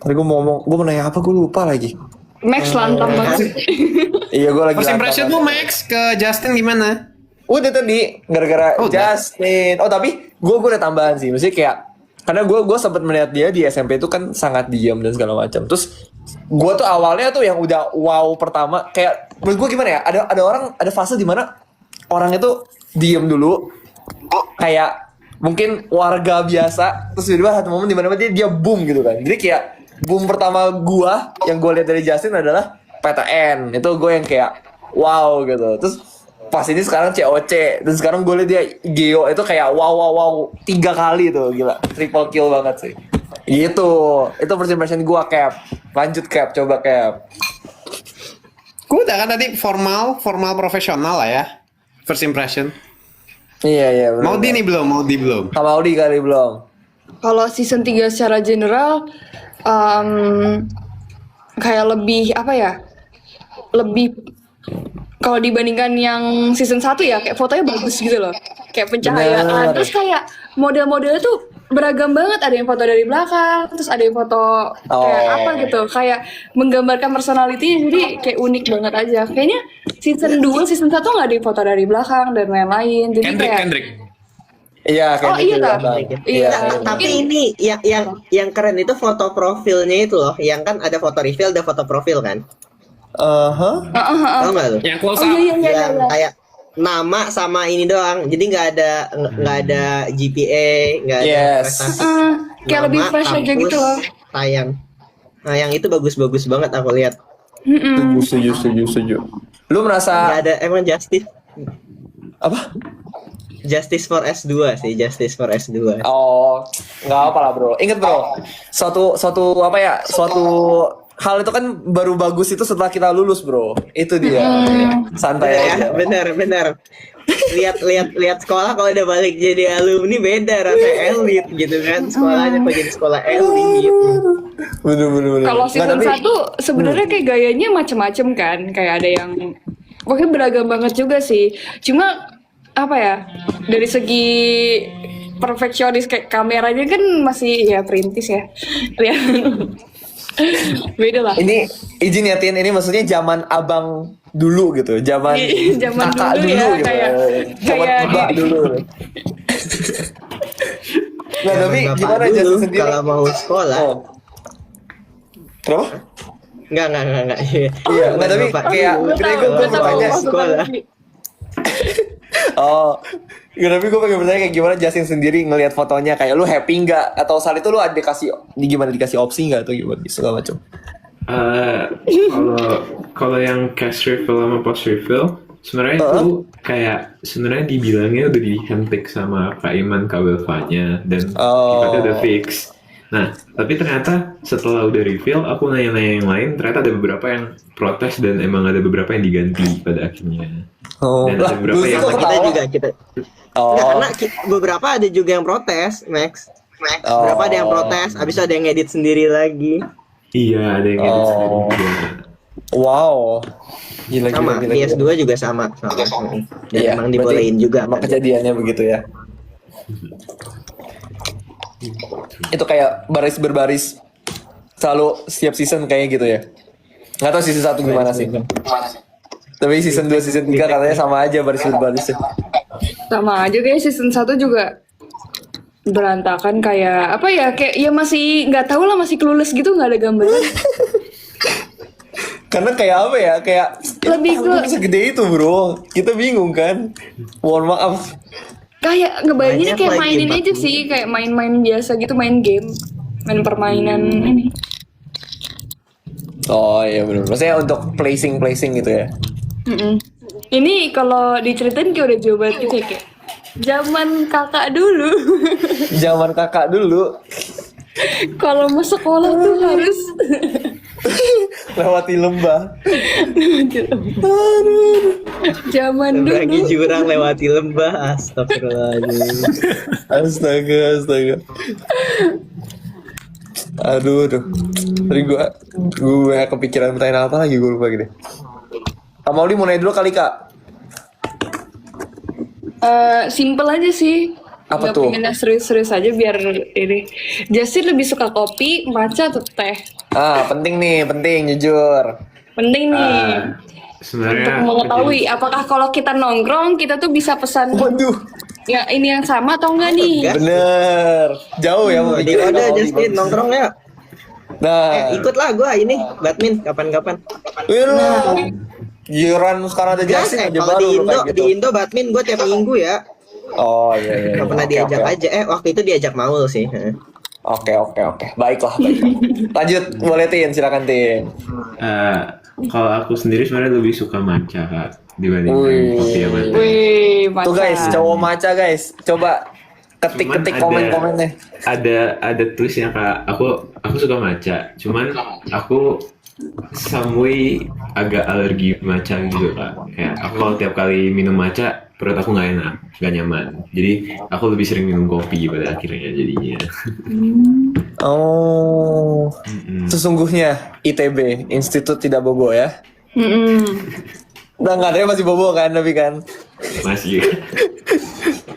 Tadi gue mau nanya apa, gue lupa lagi. Max lantang banget. Iya, gue lagi. First lantang. impressionmu Max ke Justin gimana? Udah tadi gara-gara Oh, udah. Justin. Oh, tapi gue udah tambahan sih. Maksudnya kayak karena gue sempat melihat dia di SMP itu kan sangat diam dan segala macam. Terus gue tuh awalnya tuh yang udah wow pertama kayak menurut gue gimana ya? Ada fase di mana orang itu diam dulu kayak mungkin warga biasa terus tiba-tiba satu momen di mana dia boom gitu kan. Jadi kayak boom pertama yang gue lihat dari Justin adalah PTN. Itu gue yang kayak wow gitu. Terus pas ini sekarang COC, dan sekarang gue liat dia Geo itu kayak wow 3 kali tuh, gila, triple kill banget sih. Gitu, itu first impression gue Cap. Lanjut Cap, coba Cap. Gue udah kan tadi formal profesional lah ya. First impression. Iya bener. Maudi nih belum, Maudi belum. Sama Audi kali belum. Kalau season 3 secara general kayak lebih apa ya? Lebih kalau dibandingkan yang season 1 ya kayak fotonya bagus gitu loh. Kayak pencahayaan. Bener. Terus kayak model-modelnya tuh beragam banget. Ada yang foto dari belakang, terus ada yang foto kayak apa gitu. Kayak menggambarkan personality, jadi kayak unik banget aja. Kayaknya season 2, season 1 nggak ada yang foto dari belakang dan lain-lain. Jadi Kendrick. Iya kayak Oh iya gitu. kah? Iya. Tapi ini yang keren itu foto profilnya itu loh. Yang kan ada foto reveal, ada foto profil kan. Tahu nggak tuh? Yang close Oh up. iya. Yang kayak nama sama ini doang. Jadi nggak ada GPA, nggak ada Yes. prestasi. Kayak lebih Nama, fresh aja kampus, gitu loh. Tayang. Nah, yang itu bagus-bagus banget aku lihat. Setuju. Lu merasa Nggak ada emang justice apa? Justice for S2 sih, Justice for S2. Oh, nggak apa lah bro. Ingat bro, suatu apa ya, suatu hal itu kan baru bagus itu setelah kita lulus bro. Itu dia. Santai aja. Ya, benar. Lihat sekolah kalau udah balik jadi alumni beda rasanya elit gitu kan. Sekolahnya kok jadi sekolah elit gitu. Bener. Kalau Nggak, season tapi- 1 sebenarnya kayak gayanya macem-macem kan. Kayak ada yang pokoknya beragam banget juga sih. Cuma apa ya? Dari segi perfeksionis kayak kameranya kan masih ya perintis ya. Lihat. Beda lah. Ini izin ya Tin, ini maksudnya zaman abang dulu gitu, zaman Zaman kakak dulu dulu ya, gitu, zaman kayak- mbak dulu. Nah tapi Bapak gimana dulu Justin sendiri? kalau mau sekolah. Oh. Kenapa? Enggak. Iya, nggak, tapi kayak Gue gue tahu bertanya. sekolah. Oh, ya, tapi gue pengen bertanya kayak gimana Justin sendiri ngelihat fotonya, kayak lu happy nggak, atau saat itu lu ada dikasih opsi nggak atau gimana segala macam? Kalau yang cast reveal sama post reveal sebenarnya itu kayak sebenarnya dibilangnya udah dihentik sama Kak Iman, Kak Wilfanya, dan sifatnya udah fix. Nah, tapi ternyata setelah udah reveal, aku nanya-nanya yang lain, ternyata ada beberapa yang protes dan emang ada beberapa yang diganti pada akhirnya. Oh, Dan ada beberapa yang kok Kita ketawa? juga Nggak, karena beberapa ada juga yang protes, Max. Beberapa ada yang protes, habis itu ada yang ngedit sendiri lagi. Iya, ada yang edit sendiri juga. Wow, gila. Sama, PS2 juga sama. Dan Iya, emang dibolehin berarti juga. Emang kan. kejadiannya begitu ya. Itu kayak baris berbaris selalu setiap season kayak gitu ya. Nggak tahu season 1 gimana sih. Tapi season 2, season 3 katanya sama aja baris berbarisnya. Sama aja kayak season 1 juga berantakan kayak apa ya, kayak ya masih nggak tahu lah, masih clueless gitu, nggak ada gambaran. Karena kayak apa ya, kayak Lebih tahun ke- segede itu bro, kita bingung kan. Mohon maaf. Kayak ngebayanginnya Banyak kayak lagi, mainin aja 40. sih, kayak main-main biasa gitu, main game, main permainan ini. Oh iya benar. Maksudnya untuk placing gitu ya. Ini kalau diceritain kayak udah jauh banget gitu ya, kayak zaman kakak dulu. Zaman kakak dulu Kalau mau sekolah tuh harus lewati lembah. zaman Lagi dulu. jurang lewati lembah, astagfirullahaladzim. Astaga. Aduh. Tadi gue kepikiran pertanyaan apa lagi, gue lupa gitu. Kak Mauli mau nanya dulu kali Kak. Simple aja sih. Apa Nggak tuh? pengen yang serius-serius aja biar ini. Justin lebih suka kopi, matcha atau teh? Penting jujur. Penting nih. Sebenarnya Untuk mengetahui apakah kalau kita nongkrong kita tuh bisa pesan Waduh, ya ini yang sama atau enggak nih? bener. Jauh ya mau Jadi bikin udah Kak Mauli, Justin bagus. nongkrong ya. Nah, Ikutlah gua ini badminton kapan-kapan. Giliran sekarang ada Justin aja Kalau baru di lu Indo, kayak gitu. di Indo badminton gua tiap minggu ya. Oh iya. Gak pernah Oke, diajak oke. aja. Waktu itu diajak Maul sih. Oke. Baiklah. Lanjut, boleh Tin, silakan Tin. Kalau aku sendiri sebenarnya lebih suka matcha Kak, dibandingkan Wih. kopi yang matcha. Wih, Tuh guys, matcha. cowok maca guys, coba ketik-ketik Cuman komen-komennya. ada tulisnya Kak. Aku suka matcha. Cuman aku samui agak alergi matcha gitu Kak. Kayak aku kalau tiap kali minum matcha perut aku nggak enak, nggak nyaman. Jadi aku lebih sering minum kopi pada akhirnya jadinya. Oh, Mm-mm. sesungguhnya ITB, Institut Tidak Bobo ya. Mm-mm. Nah, nggak ada masih bobo kan, tapi kan. Masih.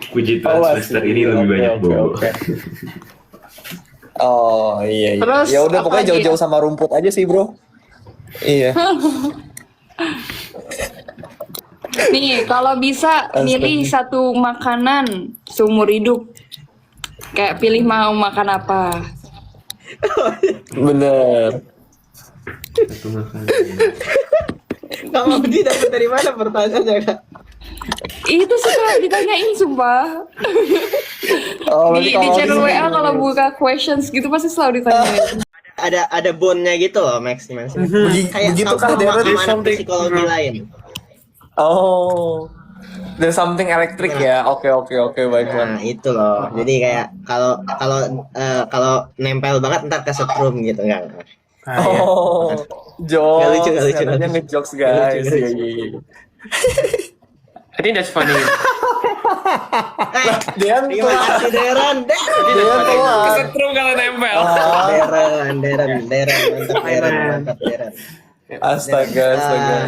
Puji Tuhan Oh, semester masih. ini lebih Oke, banyak oke, bobo. oke. Oh iya. Terus, Ya udah apa pokoknya lagi? jauh-jauh sama rumput aja sih bro. Iya. Nih, kalau bisa milih satu makanan seumur hidup, kayak pilih mau makan apa? Bener. Satu makanan. Kak Maudi dapat dari mana pertanyaannya Kak? Itu suka ditanyain sumpah. Oh, Di channel WA kalau buka questions gitu pasti selalu ditanyain. Ada bondnya gitu loh Max nih Mas. Kayak Begitu kan, sama there is anak something- psikologi lain. Oh. There's something electric ya. Oke baik Nah, Bang. itu loh. Jadi kayak kalau nempel banget ntar kesetrum gitu kan. Oh. Jokes. Nggak lucu, nggak lucu, Katanya nggak lucu. ngejokes Nggak lucu, guys. nggak Iya lucu. iya iya. I think that's funny. Dean Terima kasih Deren. Dean keluar. Kesetrum kalau nempel. Deren, mantap Deren. Astaga.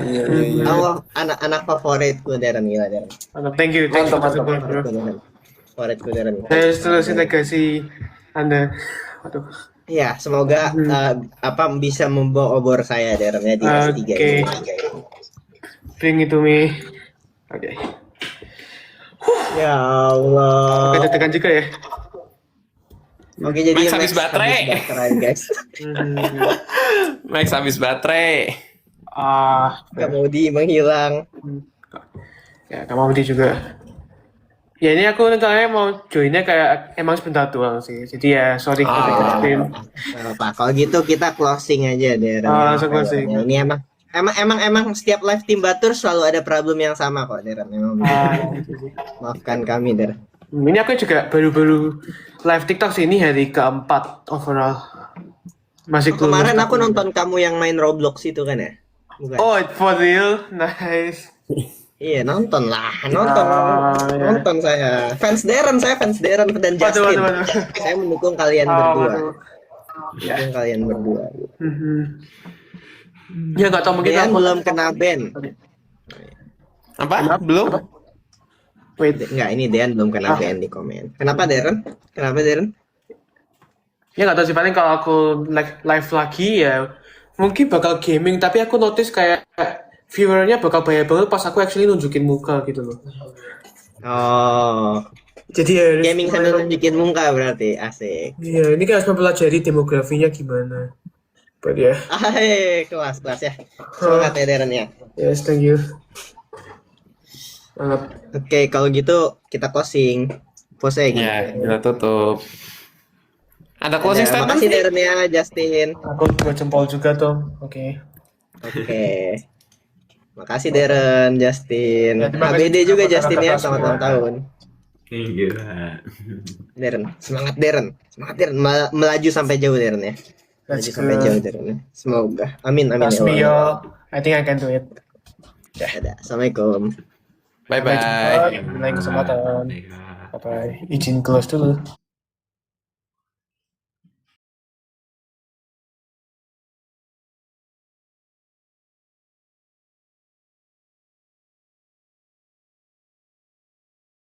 Iya iya iya. Kamu anak favoritku Deren, gila Deren. Thank you Mantap, for support, mantap. bro. Favoritku Deren. Saya terusin legasi Anda. Waduh. Ya, semoga bisa membawa obor saya Deren ya di S3 Oke. ini. Bring it to me. Oke. Ya Allah. Oke, deg-degan juga ya. Oke, jadi Max habis baterai. guys. Max habis baterai. Kemudian menghilang. Ya, Kak Maudi juga. Ya ini aku rencananya mau joinnya kayak emang sebentar doang sih. Jadi ya sorry kalau deg-degan. Apa? Kalau gitu kita closing aja Deren. Langsung closing. Ya, ini emang setiap live tim Batur selalu ada problem yang sama kok Deren. Memang. Maafkan kami Deren. Ini aku juga baru-baru live TikTok sih, ini hari keempat overall. Masih Kemarin aku nonton kamu yang main Roblox itu kan ya? Bukan? Oh, for real? Nice. Iya nonton lah, Ya. nonton saya. Fans Deren dan Justin. Waduh. Saya mendukung kalian Oh, berdua. waduh. Mendukung kalian berdua. Mhm. Ya nggak tahu mungkin Dean aku belum kena ban. Apa? Belum? wait. Enggak, ini Dean belum kena ban di komen. Kenapa Deren? Ya nggak tahu sih, paling kalau aku live lagi ya mungkin bakal gaming, tapi aku notice kayak viewernya bakal banyak banget pas aku actually nunjukin muka gitu loh. Oh, Jadi ya gaming sambil nunjukin muka berarti asik. Iya, ini kan harus mempelajari demografinya gimana. But ya, Kelas ya. Semangat ya Deren ya. yes, thank you. Mantap. Oke, kalau gitu kita closing. Pose gitu. Ya, kita tutup. Ada closing statement? Makasih Deren ya, Justin. Aku dua jempol juga Tom. Oke. Oke. Makasih Deren, Justin. Ya, terima kasih ABD juga atas Justin ya, kata-kata selamat semua. ulang tahun. Gila. Deren, semangat Deren. Melaju sampai jauh Deren ya. Melaju Let's sampai go. jauh Deren ya. Semoga. Amin ya Trust me Allah. yo. I think I can do it. Dadah. Assalamualaikum. Bye-bye. Lain kesempatan. Bye bye. Izin close dulu.